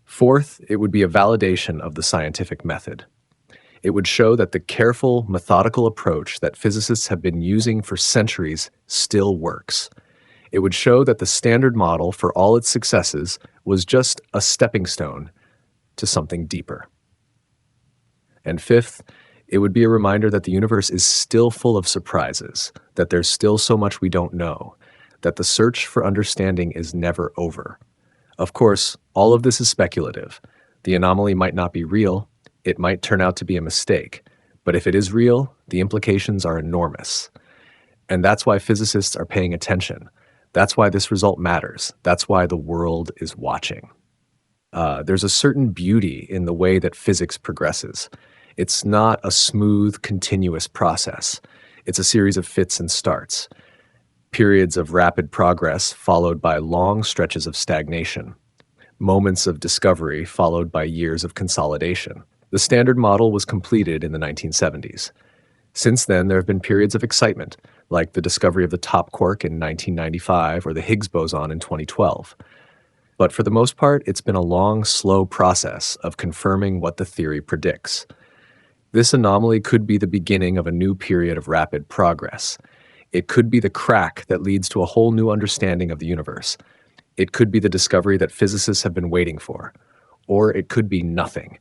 Fourth, it would be a validation of the scientific method. It would show that the careful, methodical approach that physicists have been using for centuries still works. It would show that the standard model, for all its successes, was just a stepping stone to something deeper. And fifth, it would be a reminder that the universe is still full of surprises, that there's still so much we don't know, that the search for understanding is never over. Of course, all of this is speculative. The anomaly might not be real. It might turn out to be a mistake. But if it is real, the implications are enormous. And that's why physicists are paying attention. That's why this result matters. That's why the world is watching. There's a certain beauty in the way that physics progresses. It's not a smooth, continuous process. It's a series of fits and starts, periods of rapid progress followed by long stretches of stagnation, moments of discovery followed by years of consolidation. The standard model was completed in the 1970s. Since then, there have been periods of excitement, like the discovery of the top quark in 1995 or the Higgs boson in 2012. But for the most part, it's been a long, slow process of confirming what the theory predicts. This anomaly could be the beginning of a new period of rapid progress. It could be the crack that leads to a whole new understanding of the universe. It could be the discovery that physicists have been waiting for. Or it could be nothing.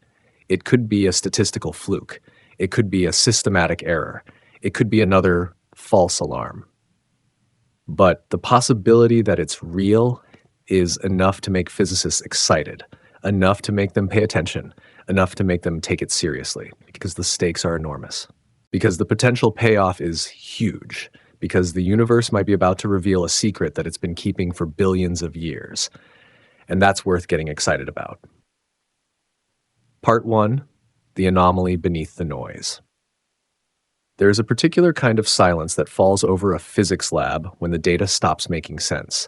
It could be a statistical fluke. It could be a systematic error. It could be another false alarm. But the possibility that it's real is enough to make physicists excited, enough to make them pay attention, enough to make them take it seriously, because the stakes are enormous, because the potential payoff is huge, because the universe might be about to reveal a secret that it's been keeping for billions of years. And that's worth getting excited about. Part 1, the anomaly beneath the noise. There is a particular kind of silence that falls over a physics lab when the data stops making sense.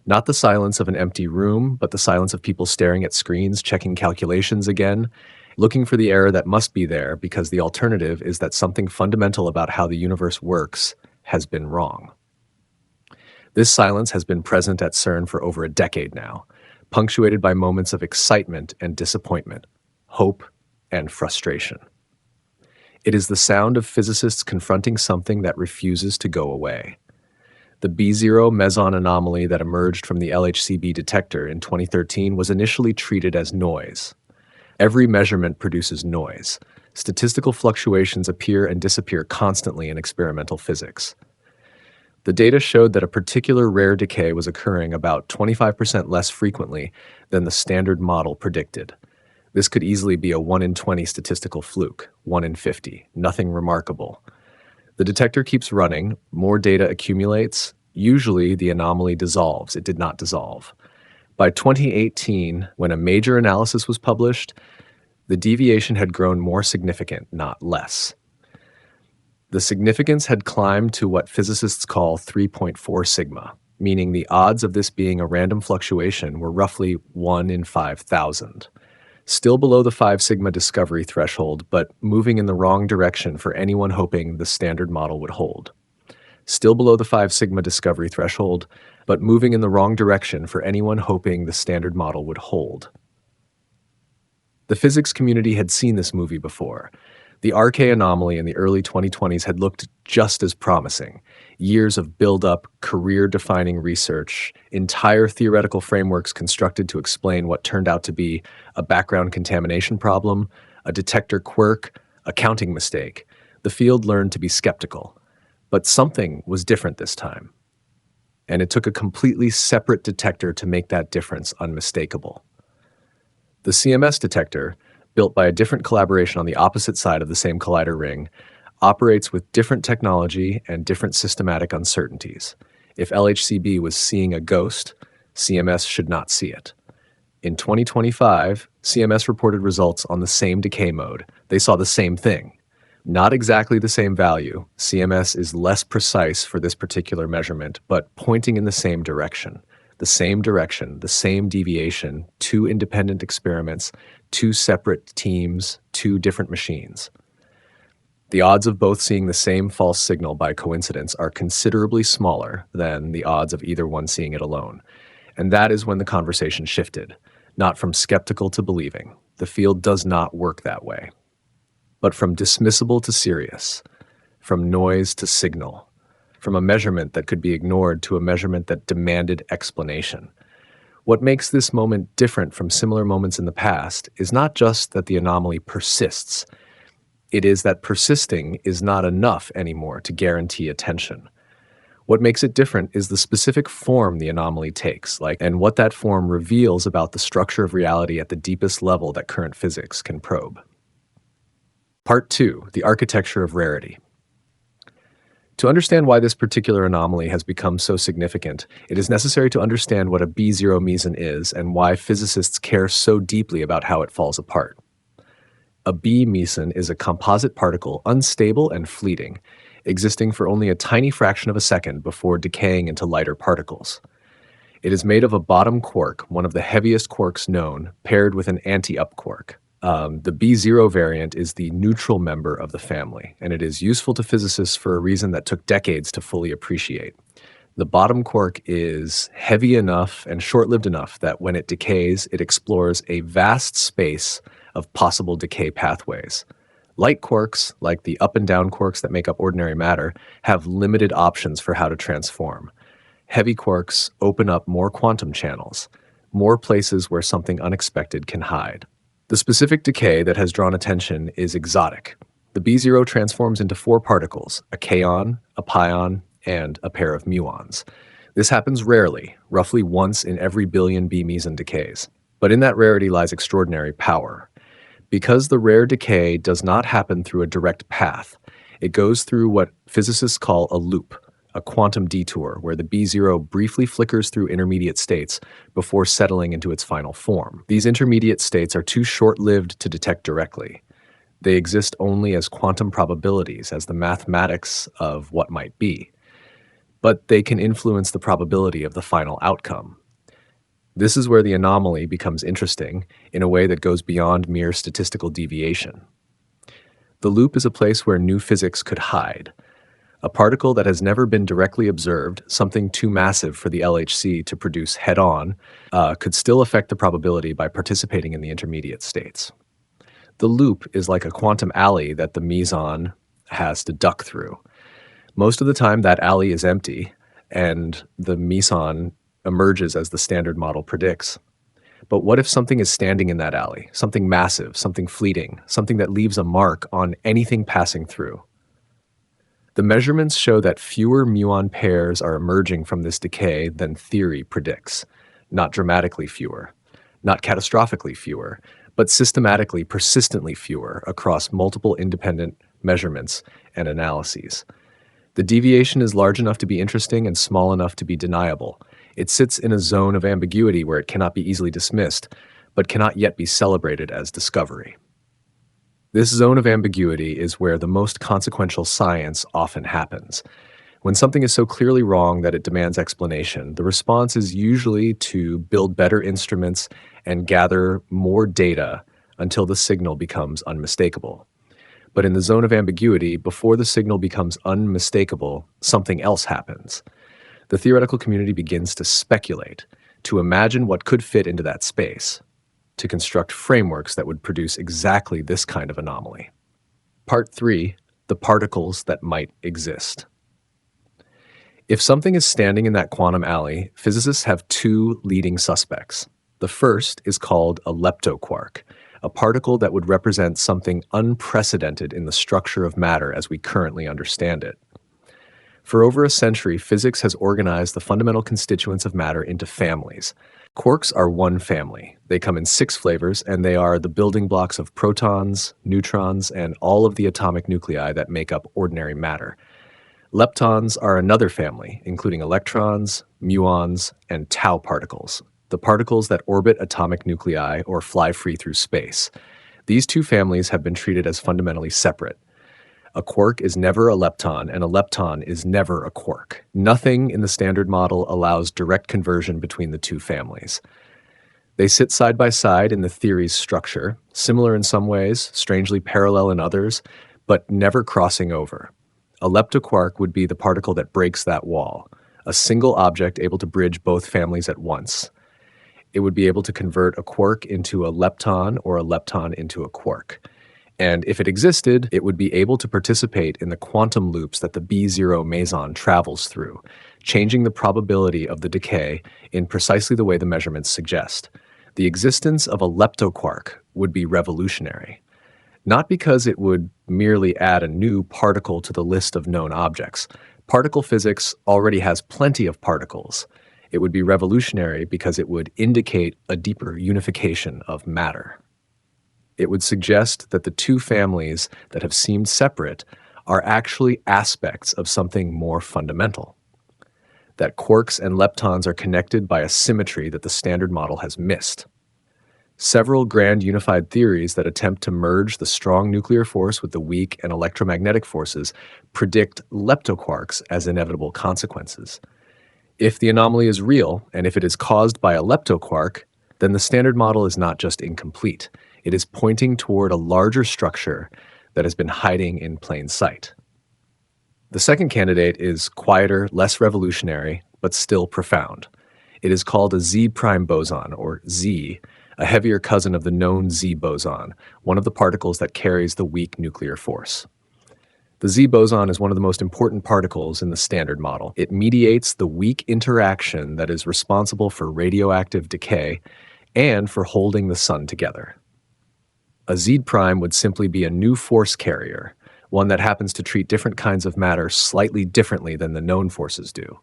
Not the silence of an empty room, but the silence of people staring at screens, checking calculations again, looking for the error that must be there because the alternative is that something fundamental about how the universe works has been wrong. This silence has been present at CERN for over a decade now, punctuated by moments of excitement and disappointment, hope and frustration. It is the sound of physicists confronting something that refuses to go away. The B0 meson anomaly that emerged from the LHCb detector in 2013 was initially treated as noise. Every measurement produces noise. Statistical fluctuations appear and disappear constantly in experimental physics. The data showed that a particular rare decay was occurring about 25% less frequently than the standard model predicted. This could easily be a 1 in 20 statistical fluke, 1 in 50, nothing remarkable. The detector keeps running, more data accumulates. Usually, the anomaly dissolves. It did not dissolve. By 2018, when a major analysis was published, the deviation had grown more significant, not less. The significance had climbed to what physicists call 3.4 sigma, meaning the odds of this being a random fluctuation were roughly 1 in 5,000. Still below the 5 sigma discovery threshold, but moving in the wrong direction for anyone hoping the standard model would hold. Still below the 5 sigma discovery threshold, but moving in the wrong direction for anyone hoping the standard model would hold. The physics community had seen this movie before. The RK anomaly in the early 2020s had looked just as promising. Years of build-up, career-defining research, entire theoretical frameworks constructed to explain what turned out to be a background contamination problem, a detector quirk, a counting mistake. The field learned to be skeptical. But something was different this time. And it took a completely separate detector to make that difference unmistakable. The CMS detector, built by a different collaboration on the opposite side of the same collider ring, operates with different technology and different systematic uncertainties. If LHCb was seeing a ghost, CMS should not see it. In 2025, CMS reported results on the same decay mode. They saw the same thing. Not exactly the same value. CMS is less precise for this particular measurement, but pointing in the same direction. The same deviation, 2 independent experiments, 2 separate teams, 2 different machines. The odds of both seeing the same false signal by coincidence are considerably smaller than the odds of either one seeing it alone. And that is when the conversation shifted, not from skeptical to believing. The field does not work that way. But from dismissible to serious, from noise to signal, from a measurement that could be ignored to a measurement that demanded explanation. What makes this moment different from similar moments in the past is not just that the anomaly persists. It is that persisting is not enough anymore to guarantee attention. What makes it different is the specific form the anomaly takes, and what that form reveals about the structure of reality at the deepest level that current physics can probe. Part 2, the architecture of rarity. To understand why this particular anomaly has become so significant, it is necessary to understand what a B0 meson is and why physicists care so deeply about how it falls apart. A B meson is a composite particle, unstable and fleeting, existing for only a tiny fraction of a second before decaying into lighter particles. It is made of a bottom quark, one of the heaviest quarks known, paired with an anti-up quark. The B0 variant is the neutral member of the family, and it is useful to physicists for a reason that took decades to fully appreciate. The bottom quark is heavy enough and short-lived enough that when it decays, it explores a vast space of possible decay pathways. Light quarks, like the up and down quarks that make up ordinary matter, have limited options for how to transform. Heavy quarks open up more quantum channels, more places where something unexpected can hide. The specific decay that has drawn attention is exotic. The B0 transforms into 4 particles, a kaon, a pion, and a pair of muons. This happens rarely, roughly once in every billion B meson decays. But in that rarity lies extraordinary power. Because the rare decay does not happen through a direct path, it goes through what physicists call a loop, a quantum detour, where the B0 briefly flickers through intermediate states before settling into its final form. These intermediate states are too short-lived to detect directly. They exist only as quantum probabilities, as the mathematics of what might be. But they can influence the probability of the final outcome. This is where the anomaly becomes interesting in a way that goes beyond mere statistical deviation. The loop is a place where new physics could hide. A particle that has never been directly observed, something too massive for the LHC to produce head-on, could still affect the probability by participating in the intermediate states. The loop is like a quantum alley that the meson has to duck through. Most of the time, that alley is empty, and the meson emerges as the standard model predicts. But what if something is standing in that alley, something massive, something fleeting, something that leaves a mark on anything passing through? The measurements show that fewer muon pairs are emerging from this decay than theory predicts. Not dramatically fewer, not catastrophically fewer, but systematically, persistently fewer across multiple independent measurements and analyses. The deviation is large enough to be interesting and small enough to be deniable. It sits in a zone of ambiguity where it cannot be easily dismissed, but cannot yet be celebrated as discovery. This zone of ambiguity is where the most consequential science often happens. When something is so clearly wrong that it demands explanation, the response is usually to build better instruments and gather more data until the signal becomes unmistakable. But in the zone of ambiguity, before the signal becomes unmistakable, something else happens. The theoretical community begins to speculate, to imagine what could fit into that space, to construct frameworks that would produce exactly this kind of anomaly. Part 3. The particles that might exist. If something is standing in that quantum alley, physicists have two leading suspects. The first is called a leptoquark, a particle that would represent something unprecedented in the structure of matter as we currently understand it. For over a century, physics has organized the fundamental constituents of matter into families. Quarks are one family. They come in 6 flavors, and they are the building blocks of protons, neutrons, and all of the atomic nuclei that make up ordinary matter. Leptons are another family, including electrons, muons, and tau particles, the particles that orbit atomic nuclei or fly free through space. These two families have been treated as fundamentally separate. A quark is never a lepton, and a lepton is never a quark. Nothing in the Standard Model allows direct conversion between the two families. They sit side by side in the theory's structure, similar in some ways, strangely parallel in others, but never crossing over. A leptoquark would be the particle that breaks that wall, a single object able to bridge both families at once. It would be able to convert a quark into a lepton or a lepton into a quark. And if it existed, it would be able to participate in the quantum loops that the B0 meson travels through, changing the probability of the decay in precisely the way the measurements suggest. The existence of a leptoquark would be revolutionary. Not because it would merely add a new particle to the list of known objects. Particle physics already has plenty of particles. It would be revolutionary because it would indicate a deeper unification of matter. It would suggest that the two families that have seemed separate are actually aspects of something more fundamental. That quarks and leptons are connected by a symmetry that the Standard Model has missed. Several grand unified theories that attempt to merge the strong nuclear force with the weak and electromagnetic forces predict leptoquarks as inevitable consequences. If the anomaly is real, and if it is caused by a leptoquark, then the Standard Model is not just incomplete. It is pointing toward a larger structure that has been hiding in plain sight. The second candidate is quieter, less revolutionary, but still profound. It is called a Z-prime boson, or Z, a heavier cousin of the known Z boson, one of the particles that carries the weak nuclear force. The Z boson is one of the most important particles in the Standard Model. It mediates the weak interaction that is responsible for radioactive decay and for holding the sun together. A Z prime would simply be a new force carrier, one that happens to treat different kinds of matter slightly differently than the known forces do.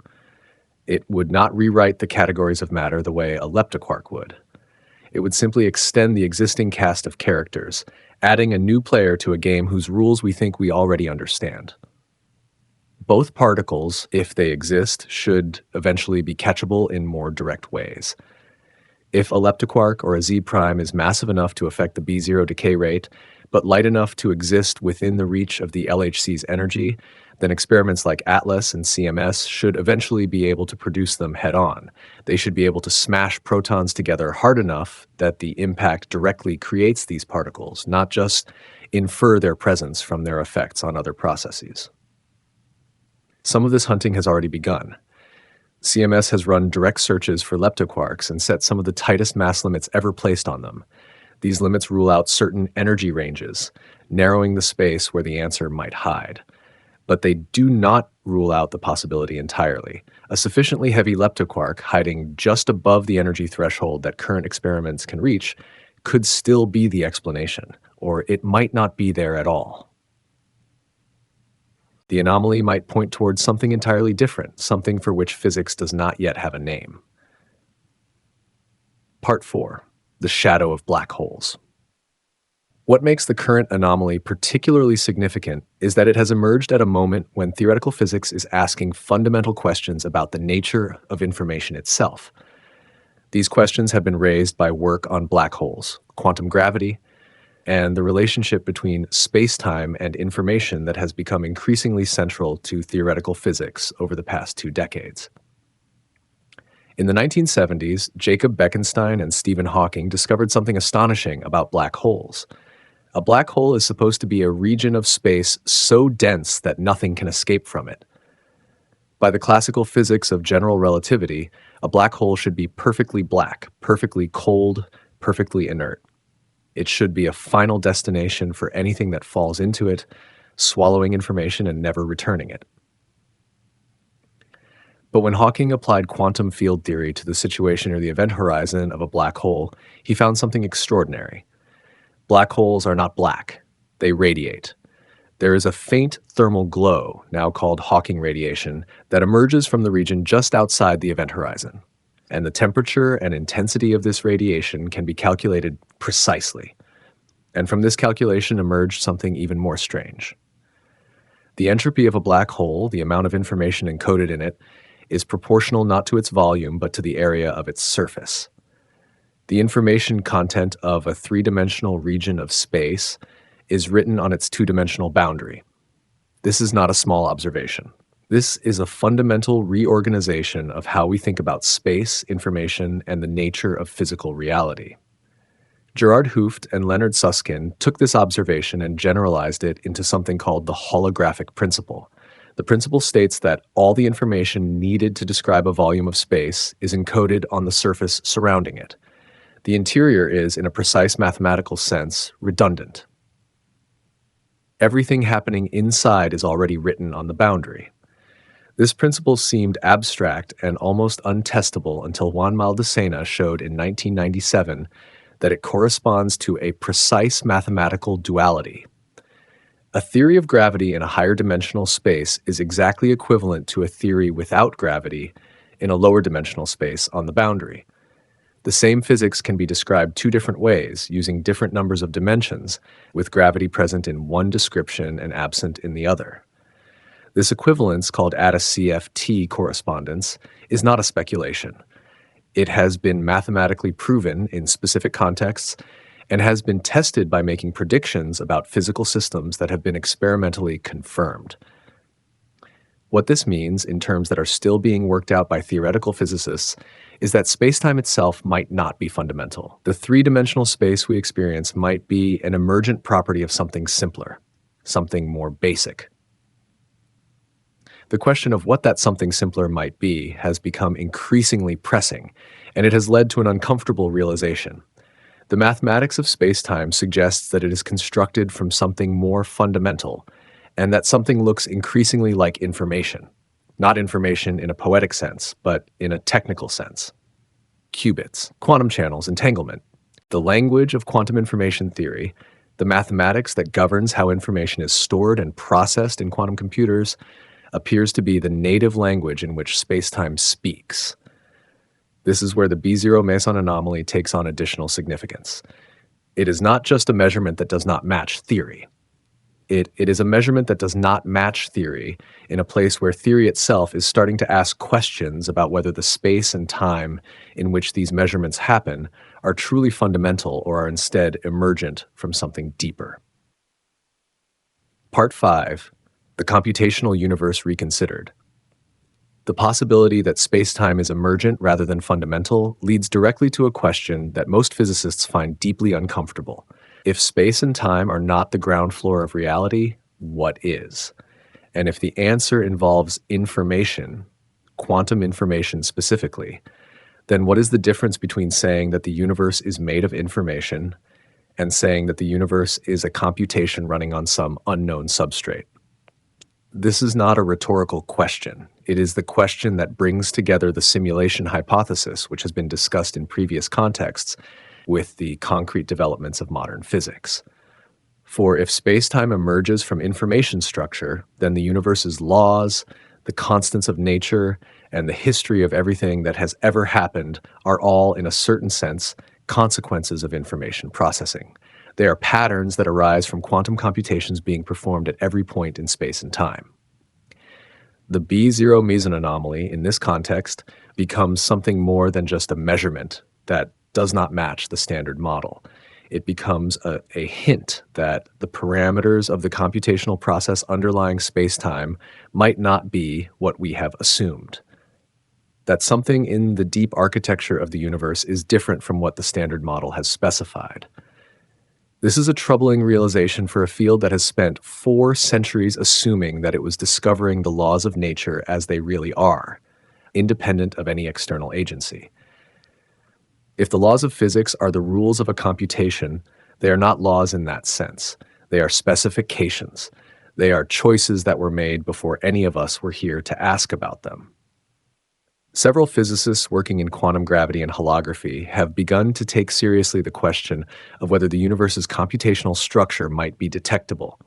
It would not rewrite the categories of matter the way a leptoquark would. It would simply extend the existing cast of characters, adding a new player to a game whose rules we think we already understand. Both particles, if they exist, should eventually be catchable in more direct ways. If a leptoquark or a Z prime is massive enough to affect the B0 decay rate, but light enough to exist within the reach of the LHC's energy, then experiments like ATLAS and CMS should eventually be able to produce them head-on. They should be able to smash protons together hard enough that the impact directly creates these particles, not just infer their presence from their effects on other processes. Some of this hunting has already begun. CMS has run direct searches for leptoquarks and set some of the tightest mass limits ever placed on them. These limits rule out certain energy ranges, narrowing the space where the answer might hide. But they do not rule out the possibility entirely. A sufficiently heavy leptoquark hiding just above the energy threshold that current experiments can reach could still be the explanation, or it might not be there at all. The anomaly might point towards something entirely different, something for which physics does not yet have a name. Part 4. The shadow of black holes. What makes the current anomaly particularly significant is that it has emerged at a moment when theoretical physics is asking fundamental questions about the nature of information itself. These questions have been raised by work on black holes, quantum gravity, and the relationship between space-time and information that has become increasingly central to theoretical physics over the past 2 decades. In the 1970s, Jacob Bekenstein and Stephen Hawking discovered something astonishing about black holes. A black hole is supposed to be a region of space so dense that nothing can escape from it. By the classical physics of general relativity, a black hole should be perfectly black, perfectly cold, perfectly inert. It should be a final destination for anything that falls into it, swallowing information and never returning it. But when Hawking applied quantum field theory to the situation or the event horizon of a black hole, he found something extraordinary. Black holes are not black. They radiate. There is a faint thermal glow, now called Hawking radiation, that emerges from the region just outside the event horizon. And the temperature and intensity of this radiation can be calculated precisely. And from this calculation emerged something even more strange. The entropy of a black hole, the amount of information encoded in it, is proportional not to its volume but to the area of its surface. The information content of a three-dimensional region of space is written on its two-dimensional boundary. This is not a small observation. This is a fundamental reorganization of how we think about space, information, and the nature of physical reality. Gerard Hooft and Leonard Susskind took this observation and generalized it into something called the holographic principle. The principle states that all the information needed to describe a volume of space is encoded on the surface surrounding it. The interior is, in a precise mathematical sense, redundant. Everything happening inside is already written on the boundary. This principle seemed abstract and almost untestable until Juan Maldacena showed in 1997 that it corresponds to a precise mathematical duality. A theory of gravity in a higher dimensional space is exactly equivalent to a theory without gravity in a lower dimensional space on the boundary. The same physics can be described two different ways, using different numbers of dimensions, with gravity present in one description and absent in the other. This equivalence, called ATA-CFT correspondence, is not a speculation. It has been mathematically proven in specific contexts and has been tested by making predictions about physical systems that have been experimentally confirmed. What this means, in terms that are still being worked out by theoretical physicists, is that spacetime itself might not be fundamental. The three-dimensional space we experience might be an emergent property of something simpler, something more basic. The question of what that something simpler might be has become increasingly pressing, and it has led to an uncomfortable realization. The mathematics of spacetime suggests that it is constructed from something more fundamental, and that something looks increasingly like information. Not information in a poetic sense, but in a technical sense. Qubits, quantum channels, entanglement. The language of quantum information theory, the mathematics that governs how information is stored and processed in quantum computers, appears to be the native language in which spacetime speaks. This is where the B0 meson anomaly takes on additional significance. It is not just a measurement that does not match theory. It is a measurement that does not match theory in a place where theory itself is starting to ask questions about whether the space and time in which these measurements happen are truly fundamental or are instead emergent from something deeper. Part 5. The Computational Universe Reconsidered. The possibility that spacetime is emergent rather than fundamental leads directly to a question that most physicists find deeply uncomfortable. If space and time are not the ground floor of reality, what is? And if the answer involves information, quantum information specifically, then what is the difference between saying that the universe is made of information and saying that the universe is a computation running on some unknown substrate? This is not a rhetorical question. It is the question that brings together the simulation hypothesis, which has been discussed in previous contexts, with the concrete developments of modern physics. For if spacetime emerges from information structure, then the universe's laws, the constants of nature, and the history of everything that has ever happened are all, in a certain sense, consequences of information processing. They are patterns that arise from quantum computations being performed at every point in space and time. The B0 meson anomaly, in this context, becomes something more than just a measurement that does not match the standard model. It becomes a hint that the parameters of the computational process underlying spacetime might not be what we have assumed. That something in the deep architecture of the universe is different from what the standard model has specified. This is a troubling realization for a field that has spent 4 centuries assuming that it was discovering the laws of nature as they really are, independent of any external agency. If the laws of physics are the rules of a computation, they are not laws in that sense. They are specifications. They are choices that were made before any of us were here to ask about them. Several physicists working in quantum gravity and holography have begun to take seriously the question of whether the universe's computational structure might be detectable.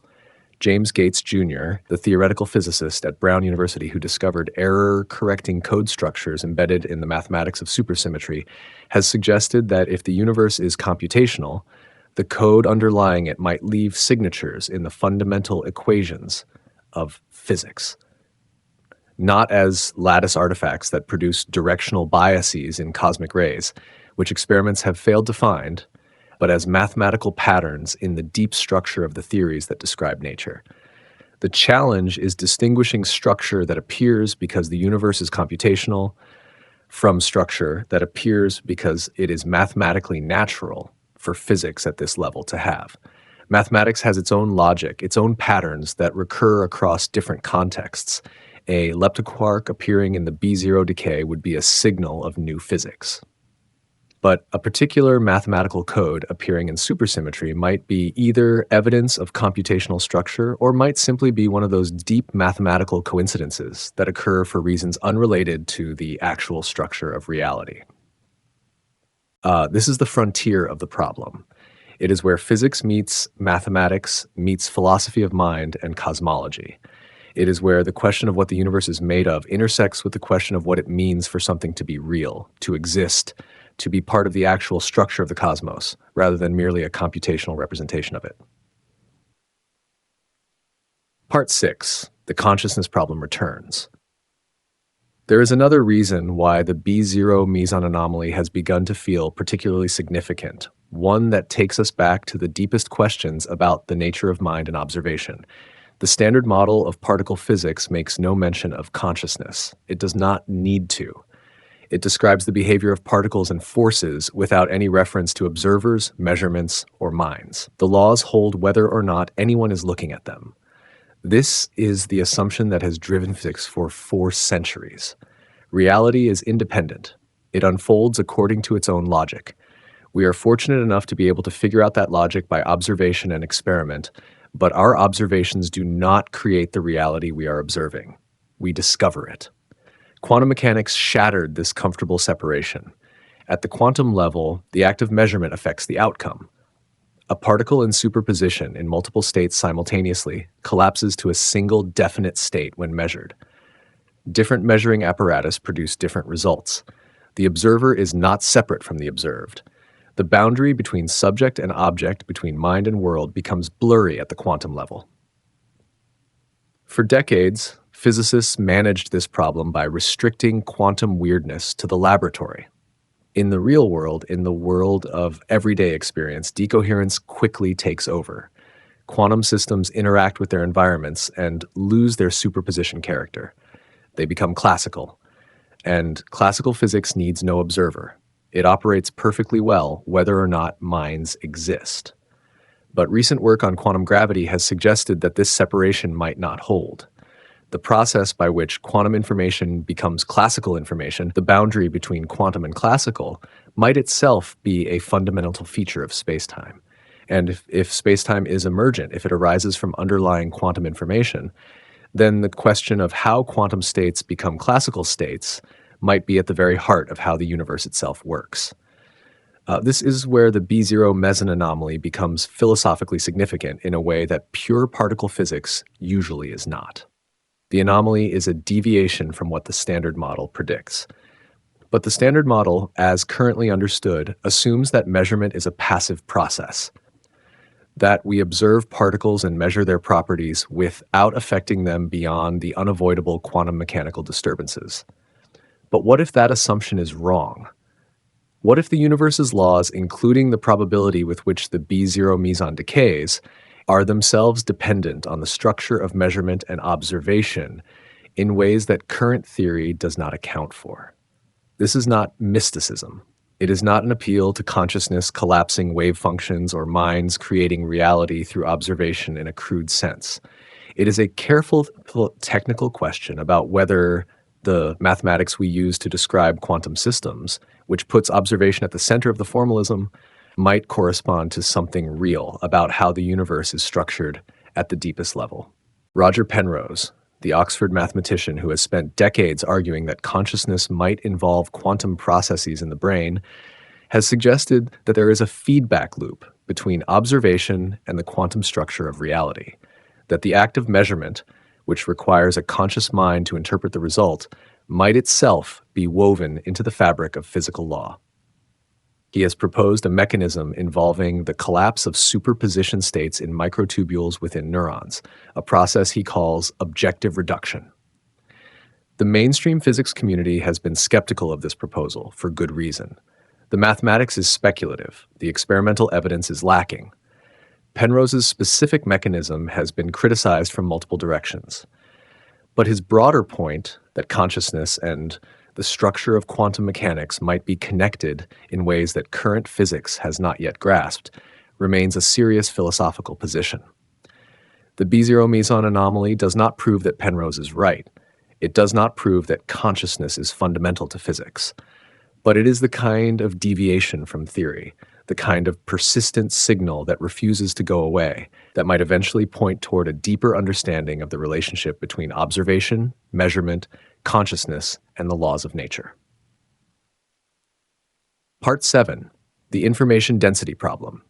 James Gates Jr., the theoretical physicist at Brown University who discovered error-correcting code structures embedded in the mathematics of supersymmetry, has suggested that if the universe is computational, the code underlying it might leave signatures in the fundamental equations of physics, not as lattice artifacts that produce directional biases in cosmic rays, which experiments have failed to find, but as mathematical patterns in the deep structure of the theories that describe nature. The challenge is distinguishing structure that appears because the universe is computational from structure that appears because it is mathematically natural for physics at this level to have. Mathematics has its own logic, its own patterns that recur across different contexts. A leptoquark appearing in the B0 decay would be a signal of new physics. But a particular mathematical code appearing in supersymmetry might be either evidence of computational structure or might simply be one of those deep mathematical coincidences that occur for reasons unrelated to the actual structure of reality. This is the frontier of the problem. It is where physics meets mathematics, meets philosophy of mind and cosmology. It is where the question of what the universe is made of intersects with the question of what it means for something to be real, to exist, to be part of the actual structure of the cosmos, rather than merely a computational representation of it. Part 6. The consciousness problem returns. There is another reason why the B0 meson anomaly has begun to feel particularly significant, one that takes us back to the deepest questions about the nature of mind and observation. The standard model of particle physics makes no mention of consciousness. It does not need to. It describes the behavior of particles and forces without any reference to observers, measurements, or minds. The laws hold whether or not anyone is looking at them. This is the assumption that has driven physics for 4 centuries. Reality is independent. It unfolds according to its own logic. We are fortunate enough to be able to figure out that logic by observation and experiment, but our observations do not create the reality we are observing. We discover it. Quantum mechanics shattered this comfortable separation. At the quantum level, the act of measurement affects the outcome. A particle in superposition in multiple states simultaneously collapses to a single definite state when measured. Different measuring apparatus produce different results. The observer is not separate from the observed. The boundary between subject and object, between mind and world, becomes blurry at the quantum level. For decades, physicists managed this problem by restricting quantum weirdness to the laboratory. In the real world, in the world of everyday experience, decoherence quickly takes over. Quantum systems interact with their environments and lose their superposition character. They become classical, and classical physics needs no observer. It operates perfectly well whether or not minds exist. But recent work on quantum gravity has suggested that this separation might not hold. The process by which quantum information becomes classical information, the boundary between quantum and classical, might itself be a fundamental feature of spacetime. And if spacetime is emergent, if it arises from underlying quantum information, then the question of how quantum states become classical states might be at the very heart of how the universe itself works. This is where the B0 meson anomaly becomes philosophically significant in a way that pure particle physics usually is not. The anomaly is a deviation from what the standard model predicts. But the Standard Model, as currently understood, assumes that measurement is a passive process, that we observe particles and measure their properties without affecting them beyond the unavoidable quantum mechanical disturbances. But what if that assumption is wrong? What if the universe's laws, including the probability with which the B0 meson decays, are themselves dependent on the structure of measurement and observation in ways that current theory does not account for? This is not mysticism. It is not an appeal to consciousness collapsing wave functions or minds creating reality through observation in a crude sense. It is a careful technical question about whether the mathematics we use to describe quantum systems, which puts observation at the center of the formalism, might correspond to something real about how the universe is structured at the deepest level. Roger Penrose, the Oxford mathematician who has spent decades arguing that consciousness might involve quantum processes in the brain, has suggested that there is a feedback loop between observation and the quantum structure of reality, that the act of measurement, which requires a conscious mind to interpret the result, might itself be woven into the fabric of physical law. He has proposed a mechanism involving the collapse of superposition states in microtubules within neurons, a process he calls objective reduction. The mainstream physics community has been skeptical of this proposal for good reason. The mathematics is speculative, the experimental evidence is lacking. Penrose's specific mechanism has been criticized from multiple directions. But his broader point that consciousness and the structure of quantum mechanics might be connected in ways that current physics has not yet grasped remains a serious philosophical position. The B0 meson anomaly does not prove that Penrose is right. It does not prove that consciousness is fundamental to physics. But it is the kind of deviation from theory, the kind of persistent signal that refuses to go away, that might eventually point toward a deeper understanding of the relationship between observation, measurement, consciousness, and the laws of nature. Part 7. The Information Density Problem.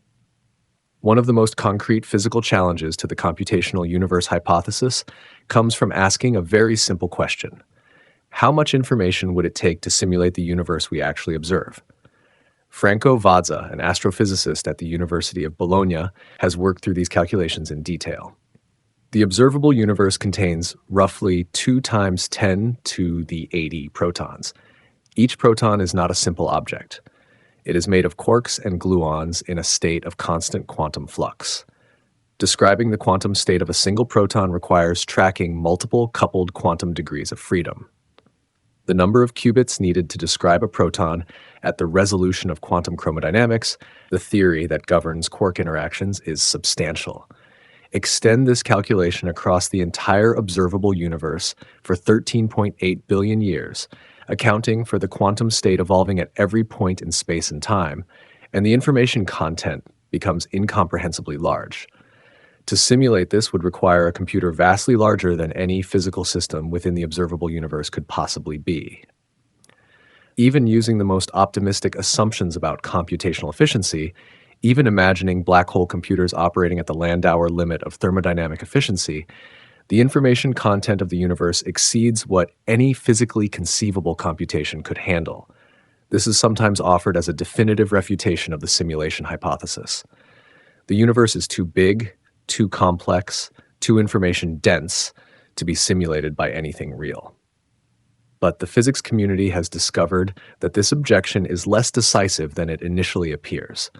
One of the most concrete physical challenges to the computational universe hypothesis comes from asking a very simple question. How much information would it take to simulate the universe we actually observe? Franco Vazza, an astrophysicist at the University of Bologna, has worked through these calculations in detail. The observable universe contains roughly 2 times 10 to the 80 protons. Each proton is not a simple object. It is made of quarks and gluons in a state of constant quantum flux. Describing the quantum state of a single proton requires tracking multiple coupled quantum degrees of freedom. The number of qubits needed to describe a proton at the resolution of quantum chromodynamics, the theory that governs quark interactions, is substantial. Extend this calculation across the entire observable universe for 13.8 billion years, accounting for the quantum state evolving at every point in space and time, and the information content becomes incomprehensibly large. To simulate this would require a computer vastly larger than any physical system within the observable universe could possibly be. Even using the most optimistic assumptions about computational efficiency, even imagining black hole computers operating at the Landauer limit of thermodynamic efficiency, the information content of the universe exceeds what any physically conceivable computation could handle. This is sometimes offered as a definitive refutation of the simulation hypothesis. The universe is too big, too complex, too information dense to be simulated by anything real. But the physics community has discovered that this objection is less decisive than it initially appears.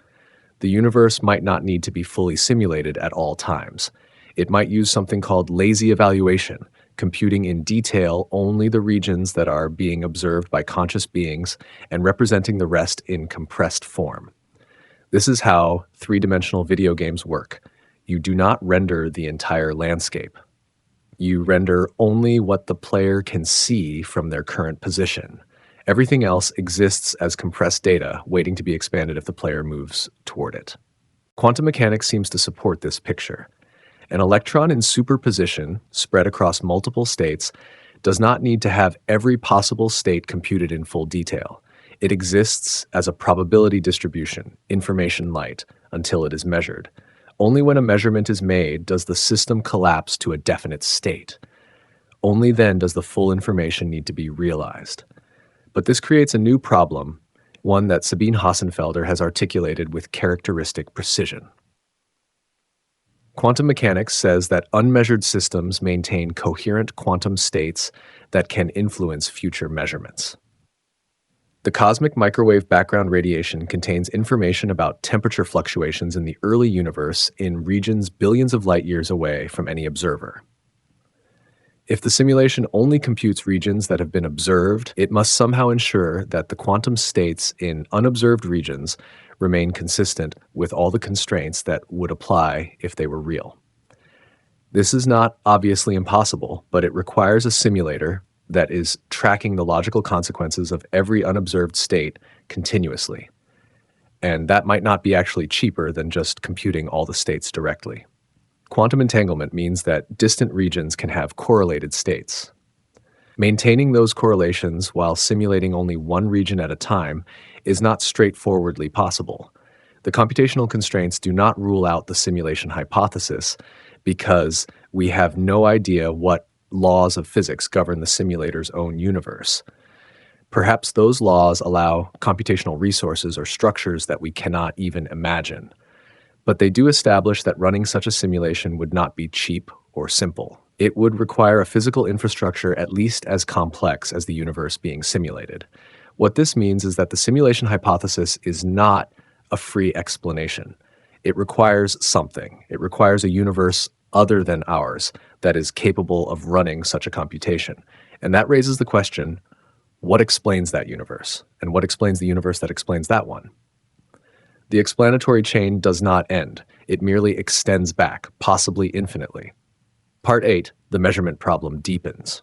The universe might not need to be fully simulated at all times. It might use something called lazy evaluation, computing in detail only the regions that are being observed by conscious beings and representing the rest in compressed form. This is how three-dimensional video games work. You do not render the entire landscape. You render only what the player can see from their current position. Everything else exists as compressed data, waiting to be expanded if the player moves toward it. Quantum mechanics seems to support this picture. An electron in superposition, spread across multiple states, does not need to have every possible state computed in full detail. It exists as a probability distribution, information light, until it is measured. Only when a measurement is made does the system collapse to a definite state. Only then does the full information need to be realized. But this creates a new problem, one that Sabine Hossenfelder has articulated with characteristic precision. Quantum mechanics says that unmeasured systems maintain coherent quantum states that can influence future measurements. The cosmic microwave background radiation contains information about temperature fluctuations in the early universe in regions billions of light years away from any observer. If the simulation only computes regions that have been observed, it must somehow ensure that the quantum states in unobserved regions remain consistent with all the constraints that would apply if they were real. This is not obviously impossible, but it requires a simulator that is tracking the logical consequences of every unobserved state continuously. And that might not be actually cheaper than just computing all the states directly. Quantum entanglement means that distant regions can have correlated states. Maintaining those correlations while simulating only one region at a time is not straightforwardly possible. The computational constraints do not rule out the simulation hypothesis because we have no idea what laws of physics govern the simulator's own universe. Perhaps those laws allow computational resources or structures that we cannot even imagine. But they do establish that running such a simulation would not be cheap or simple. It would require a physical infrastructure at least as complex as the universe being simulated. What this means is that the simulation hypothesis is not a free explanation. It requires something. It requires a universe other than ours that is capable of running such a computation. And that raises the question, what explains that universe? And what explains the universe that explains that one? The explanatory chain does not end. It merely extends back, possibly infinitely. Part 8, the measurement problem deepens.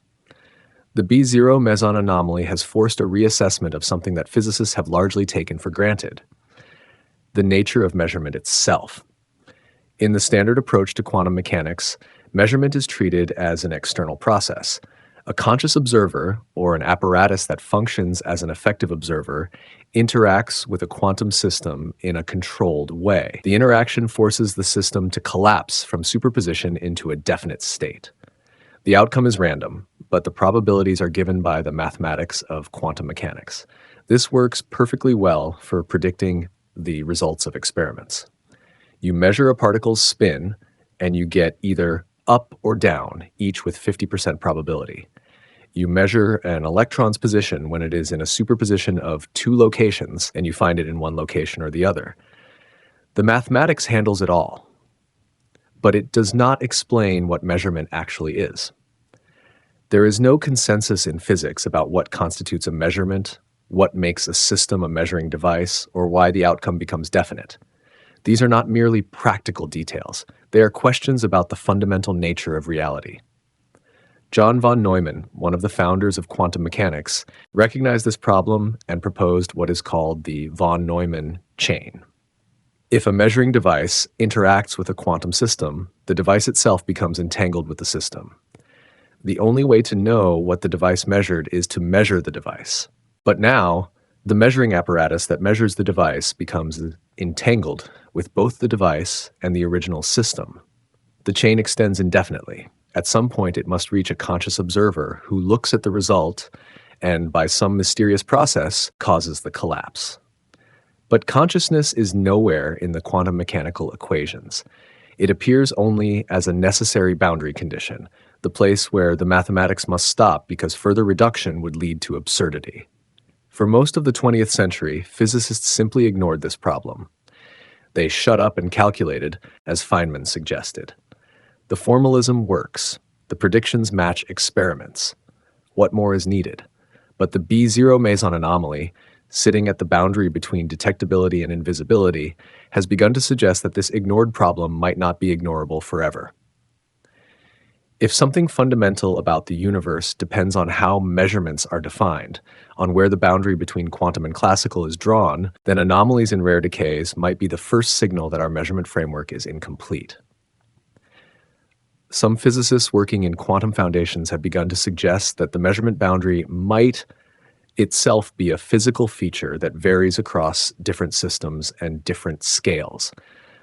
The B0 meson anomaly has forced a reassessment of something that physicists have largely taken for granted: the nature of measurement itself. In the standard approach to quantum mechanics, measurement is treated as an external process. A conscious observer, or an apparatus that functions as an effective observer, interacts with a quantum system in a controlled way. The interaction forces the system to collapse from superposition into a definite state. The outcome is random, but the probabilities are given by the mathematics of quantum mechanics. This works perfectly well for predicting the results of experiments. You measure a particle's spin, and you get either up or down, each with 50% probability. You measure an electron's position when it is in a superposition of two locations, and you find it in one location or the other. The mathematics handles it all, but it does not explain what measurement actually is. There is no consensus in physics about what constitutes a measurement, what makes a system a measuring device, or why the outcome becomes definite. These are not merely practical details. They are questions about the fundamental nature of reality. John von Neumann, one of the founders of quantum mechanics, recognized this problem and proposed what is called the von Neumann chain. If a measuring device interacts with a quantum system, the device itself becomes entangled with the system. The only way to know what the device measured is to measure the device. But now, the measuring apparatus that measures the device becomes entangled with both the device and the original system. The chain extends indefinitely. At some point, it must reach a conscious observer who looks at the result and, by some mysterious process, causes the collapse. But consciousness is nowhere in the quantum mechanical equations. It appears only as a necessary boundary condition, the place where the mathematics must stop because further reduction would lead to absurdity. For most of the 20th century, physicists simply ignored this problem. They shut up and calculated, as Feynman suggested. The formalism works. The predictions match experiments. What more is needed? But the B0 meson anomaly, sitting at the boundary between detectability and invisibility, has begun to suggest that this ignored problem might not be ignorable forever. If something fundamental about the universe depends on how measurements are defined, on where the boundary between quantum and classical is drawn, then anomalies and rare decays might be the first signal that our measurement framework is incomplete. Some physicists working in quantum foundations have begun to suggest that the measurement boundary might itself be a physical feature that varies across different systems and different scales,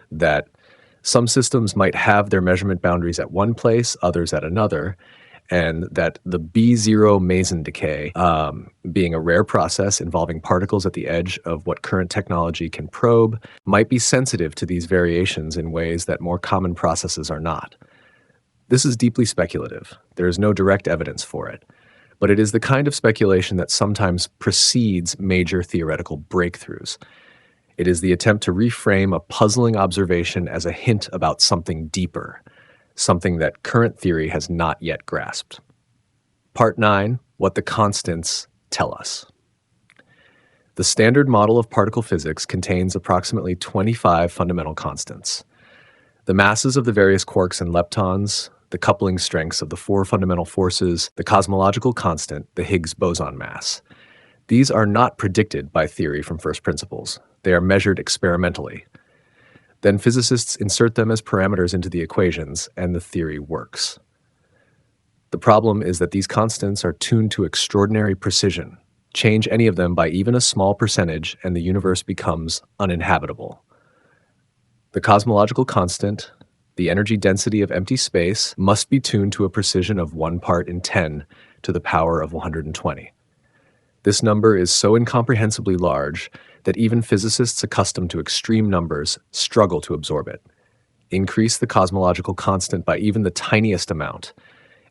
that some systems might have their measurement boundaries at one place, others at another, and that the B0 meson decay, being a rare process involving particles at the edge of what current technology can probe, might be sensitive to these variations in ways that more common processes are not. This is deeply speculative. There is no direct evidence for it, but it is the kind of speculation that sometimes precedes major theoretical breakthroughs. It is the attempt to reframe a puzzling observation as a hint about something deeper, something that current theory has not yet grasped. Part 9, What the Constants Tell Us. The standard model of particle physics contains approximately 25 fundamental constants. The masses of the various quarks and leptons, the coupling strengths of the four fundamental forces, the cosmological constant, the Higgs boson mass. These are not predicted by theory from first principles. They are measured experimentally. Then physicists insert them as parameters into the equations, and the theory works. The problem is that these constants are tuned to extraordinary precision. Change any of them by even a small percentage, and the universe becomes uninhabitable. The cosmological constant, the energy density of empty space, must be tuned to a precision of 1 part in 10 to the power of 120. This number is so incomprehensibly large that even physicists accustomed to extreme numbers struggle to absorb it. Increase the cosmological constant by even the tiniest amount,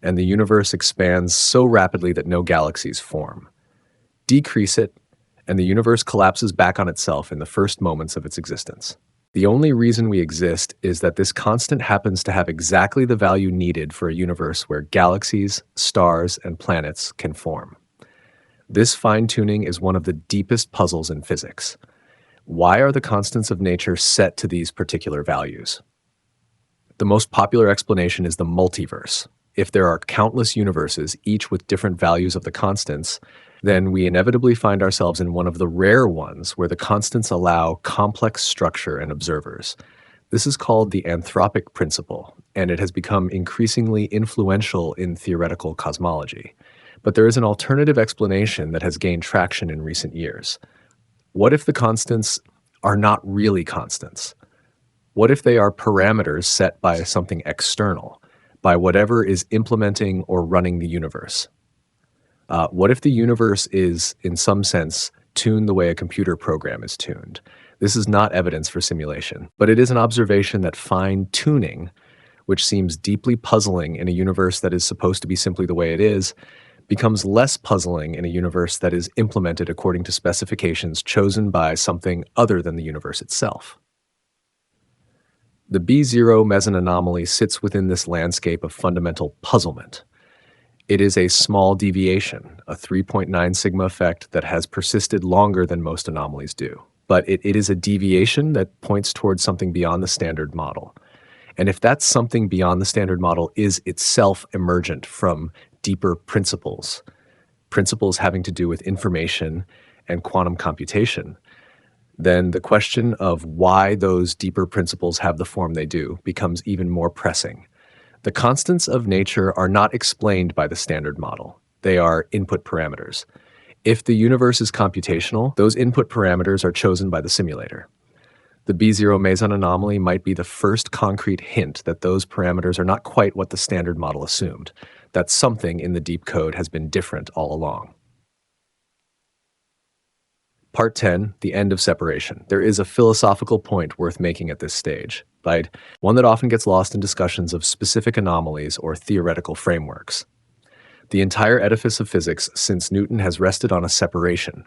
and the universe expands so rapidly that no galaxies form. Decrease it, and the universe collapses back on itself in the first moments of its existence. The only reason we exist is that this constant happens to have exactly the value needed for a universe where galaxies, stars, and planets can form. This fine-tuning is one of the deepest puzzles in physics. Why are the constants of nature set to these particular values? The most popular explanation is the multiverse. If there are countless universes, each with different values of the constants, then we inevitably find ourselves in one of the rare ones where the constants allow complex structure and observers. This is called the anthropic principle, and it has become increasingly influential in theoretical cosmology. But there is an alternative explanation that has gained traction in recent years. What if the constants are not really constants? What if they are parameters set by something external, by whatever is implementing or running the universe? What if the universe is, in some sense, tuned the way a computer program is tuned? This is not evidence for simulation, but it is an observation that fine-tuning, which seems deeply puzzling in a universe that is supposed to be simply the way it is, becomes less puzzling in a universe that is implemented according to specifications chosen by something other than the universe itself. The B0 meson anomaly sits within this landscape of fundamental puzzlement. It is a small deviation, a 3.9 sigma effect that has persisted longer than most anomalies do. But it is a deviation that points towards something beyond the standard model. And if that something beyond the standard model is itself emergent from deeper principles, principles having to do with information and quantum computation, then the question of why those deeper principles have the form they do becomes even more pressing. The constants of nature are not explained by the standard model. They are input parameters. If the universe is computational, those input parameters are chosen by the simulator. The B0 meson anomaly might be the first concrete hint that those parameters are not quite what the standard model assumed, that something in the deep code has been different all along. Part 10, the end of separation. There is a philosophical point worth making at this stage, right? One that often gets lost in discussions of specific anomalies or theoretical frameworks. The entire edifice of physics since Newton has rested on a separation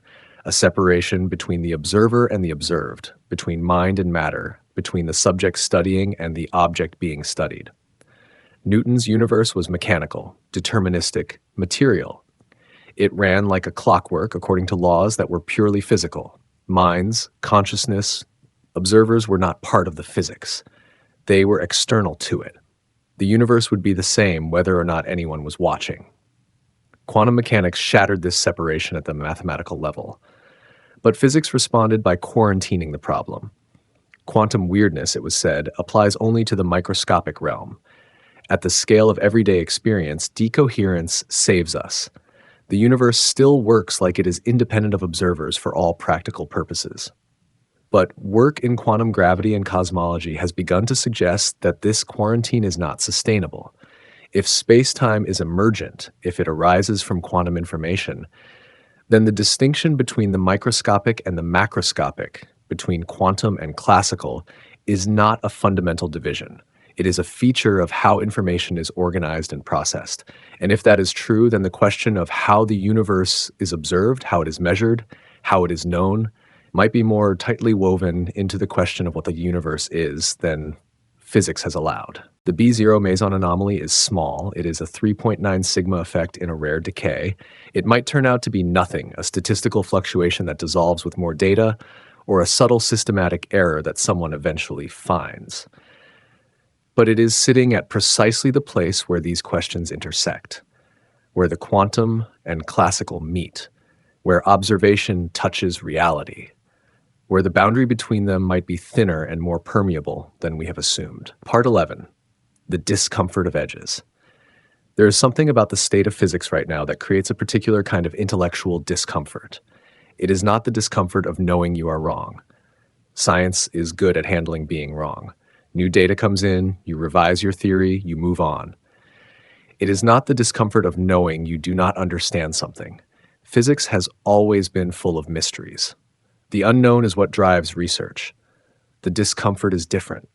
between the observer and the observed, between mind and matter, between the subject studying and the object being studied. Newton's universe was mechanical, deterministic, material. It ran like a clockwork according to laws that were purely physical. Minds, consciousness, observers were not part of the physics. They were external to it. The universe would be the same whether or not anyone was watching. Quantum mechanics shattered this separation at the mathematical level. But physics responded by quarantining the problem. Quantum weirdness, it was said, applies only to the microscopic realm. At the scale of everyday experience, decoherence saves us. The universe still works like it is independent of observers for all practical purposes. But work in quantum gravity and cosmology has begun to suggest that this quarantine is not sustainable. If space-time is emergent, if it arises from quantum information, then the distinction between the microscopic and the macroscopic, between quantum and classical, is not a fundamental division. It is a feature of how information is organized and processed. And if that is true, then the question of how the universe is observed, how it is measured, how it is known, might be more tightly woven into the question of what the universe is than physics has allowed. The B0 meson anomaly is small. It is a 3.9 sigma effect in a rare decay. It might turn out to be nothing, a statistical fluctuation that dissolves with more data, or a subtle systematic error that someone eventually finds. But it is sitting at precisely the place where these questions intersect, where the quantum and classical meet, where observation touches reality, where the boundary between them might be thinner and more permeable than we have assumed. Part 11, the discomfort of edges. There is something about the state of physics right now that creates a particular kind of intellectual discomfort. It is not the discomfort of knowing you are wrong. Science is good at handling being wrong. New data comes in, you revise your theory, you move on. It is not the discomfort of knowing you do not understand something. Physics has always been full of mysteries. The unknown is what drives research. The discomfort is different.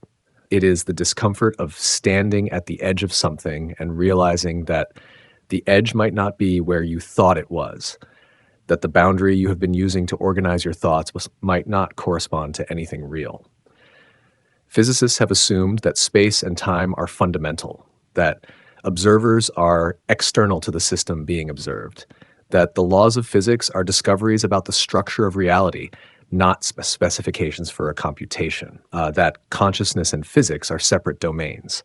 It is the discomfort of standing at the edge of something and realizing that the edge might not be where you thought it was, that the boundary you have been using to organize your thoughts might not correspond to anything real. Physicists have assumed that space and time are fundamental, that observers are external to the system being observed, that the laws of physics are discoveries about the structure of reality, not specifications for a computation, that consciousness and physics are separate domains.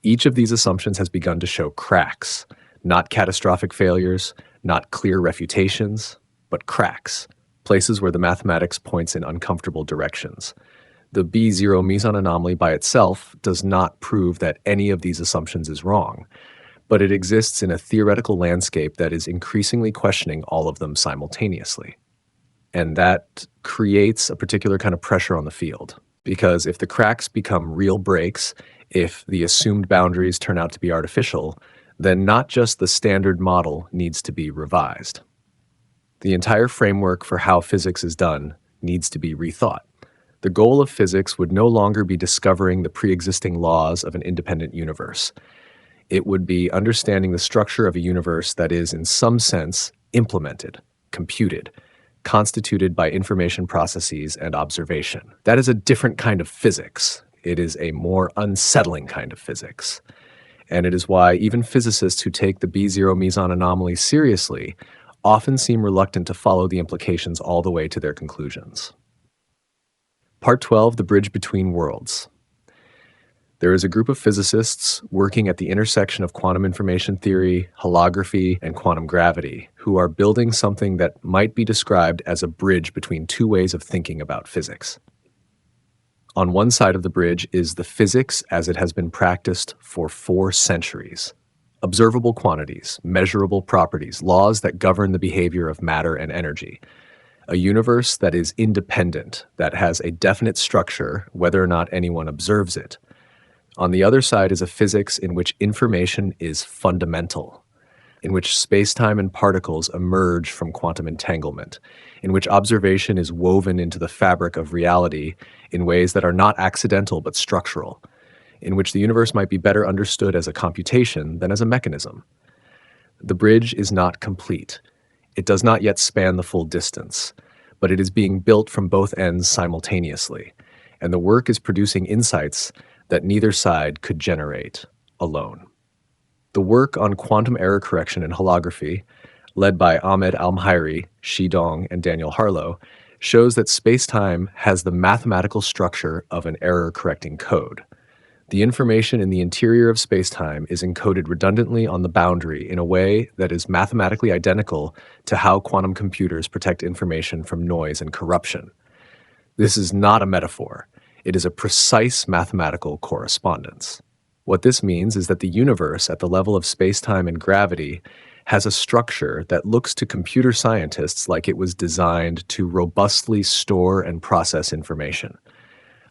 Each of these assumptions has begun to show cracks, not catastrophic failures, not clear refutations, but cracks, places where the mathematics points in uncomfortable directions. The B0 meson anomaly by itself does not prove that any of these assumptions is wrong, but it exists in a theoretical landscape that is increasingly questioning all of them simultaneously. And that creates a particular kind of pressure on the field, because if the cracks become real breaks, if the assumed boundaries turn out to be artificial, then not just the standard model needs to be revised. The entire framework for how physics is done needs to be rethought. The goal of physics would no longer be discovering the pre-existing laws of an independent universe. It would be understanding the structure of a universe that is, in some sense, implemented, computed, constituted by information processes and observation. That is a different kind of physics. It is a more unsettling kind of physics. And it is why even physicists who take the B0 meson anomaly seriously often seem reluctant to follow the implications all the way to their conclusions. Part 12, the bridge between worlds. There is a group of physicists working at the intersection of quantum information theory, holography, and quantum gravity who are building something that might be described as a bridge between two ways of thinking about physics. On one side of the bridge is the physics as it has been practiced for 4 centuries. Observable quantities, measurable properties, laws that govern the behavior of matter and energy. A universe that is independent, that has a definite structure, whether or not anyone observes it. On the other side is a physics in which information is fundamental, in which space-time and particles emerge from quantum entanglement, in which observation is woven into the fabric of reality in ways that are not accidental but structural, in which the universe might be better understood as a computation than as a mechanism. The bridge is not complete. It does not yet span the full distance, but it is being built from both ends simultaneously, and the work is producing insights that neither side could generate alone. The work on quantum error correction and holography, led by Ahmed Almhairi, Shi Dong, and Daniel Harlow, shows that space-time has the mathematical structure of an error-correcting code. The information in the interior of space-time is encoded redundantly on the boundary in a way that is mathematically identical to how quantum computers protect information from noise and corruption. This is not a metaphor. It is a precise mathematical correspondence. What this means is that the universe at the level of space-time and gravity has a structure that looks to computer scientists like it was designed to robustly store and process information.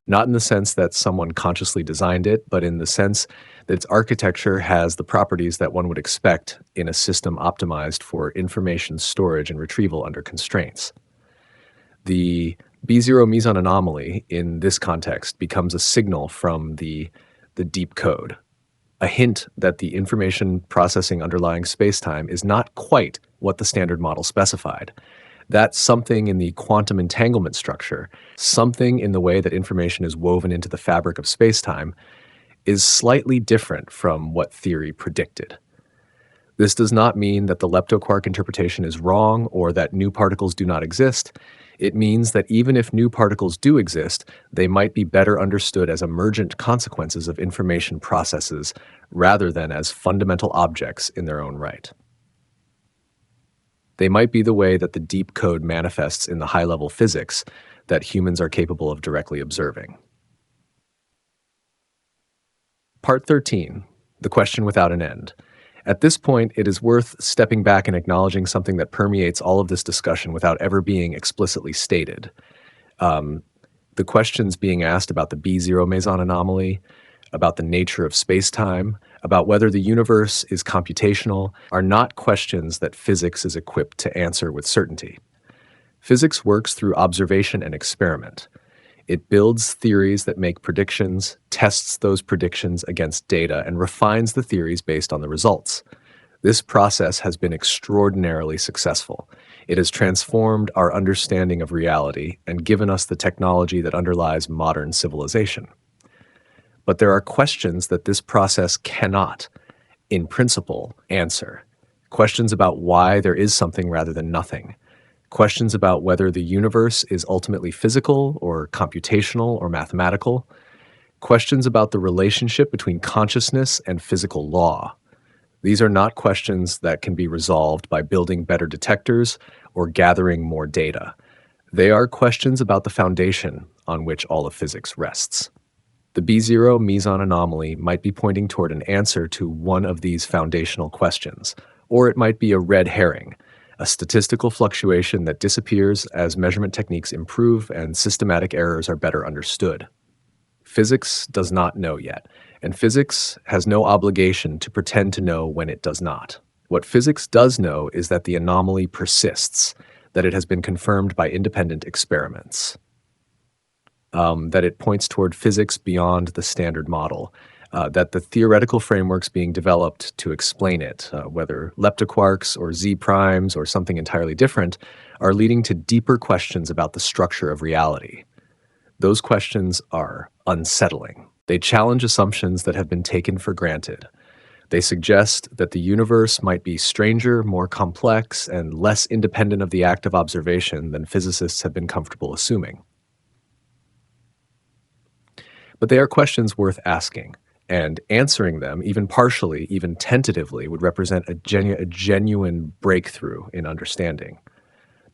Not in the sense that someone consciously designed it, but in the sense Its architecture has the properties that one would expect in a system optimized for information storage and retrieval under constraints. The B0 meson anomaly in this context becomes a signal from the deep code, a hint that the information processing underlying spacetime is not quite what the standard model specified. That something in the quantum entanglement structure, something in the way that information is woven into the fabric of spacetime, is slightly different from what theory predicted. This does not mean that the leptoquark interpretation is wrong or that new particles do not exist. It means that even if new particles do exist, they might be better understood as emergent consequences of information processes rather than as fundamental objects in their own right. They might be the way that the deep code manifests in the high-level physics that humans are capable of directly observing. Part 13, the question without an end. At this point, it is worth stepping back and acknowledging something that permeates all of this discussion without ever being explicitly stated. The questions being asked about the B0 meson anomaly, about the nature of space-time, about whether the universe is computational, are not questions that physics is equipped to answer with certainty. Physics works through observation and experiment. It builds theories that make predictions, tests those predictions against data, and refines the theories based on the results. This process has been extraordinarily successful. It has transformed our understanding of reality and given us the technology that underlies modern civilization. But there are questions that this process cannot, in principle, answer. Questions about why there is something rather than nothing. Questions about whether the universe is ultimately physical or computational or mathematical. Questions about the relationship between consciousness and physical law. These are not questions that can be resolved by building better detectors or gathering more data. They are questions about the foundation on which all of physics rests. The B0 meson anomaly might be pointing toward an answer to one of these foundational questions, or it might be a red herring, a statistical fluctuation that disappears as measurement techniques improve and systematic errors are better understood. Physics does not know yet, and physics has no obligation to pretend to know when it does not. What physics does know is that the anomaly persists, that it has been confirmed by independent experiments. That it points toward physics beyond the standard model, that the theoretical frameworks being developed to explain it, whether leptoquarks or Z primes or something entirely different, are leading to deeper questions about the structure of reality. Those questions are unsettling. They challenge assumptions that have been taken for granted. They suggest that the universe might be stranger, more complex, and less independent of the act of observation than physicists have been comfortable assuming. But they are questions worth asking, and answering them, even partially, even tentatively, would represent a genuine breakthrough in understanding.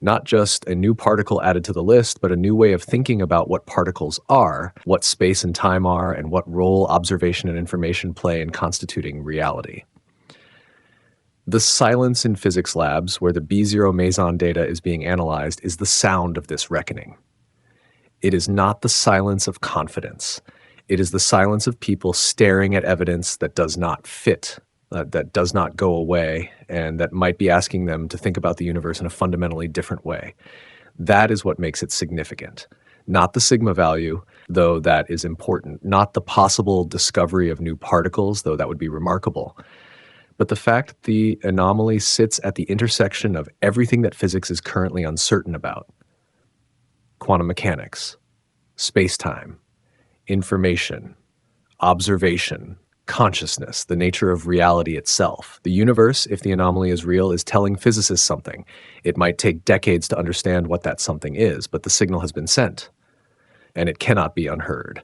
Not just a new particle added to the list, but a new way of thinking about what particles are, what space and time are, and what role observation and information play in constituting reality. The silence in physics labs where the B0 meson data is being analyzed is the sound of this reckoning. It is not the silence of confidence. It is the silence of people staring at evidence that does not fit, that does not go away, and that might be asking them to think about the universe in a fundamentally different way. That is what makes it significant. Not the sigma value, though that is important. Not the possible discovery of new particles, though that would be remarkable. But the fact that the anomaly sits at the intersection of everything that physics is currently uncertain about. Quantum mechanics, space-time, information, observation, consciousness, the nature of reality itself. The universe, if the anomaly is real, is telling physicists something. It might take decades to understand what that something is, but the signal has been sent, and it cannot be unheard.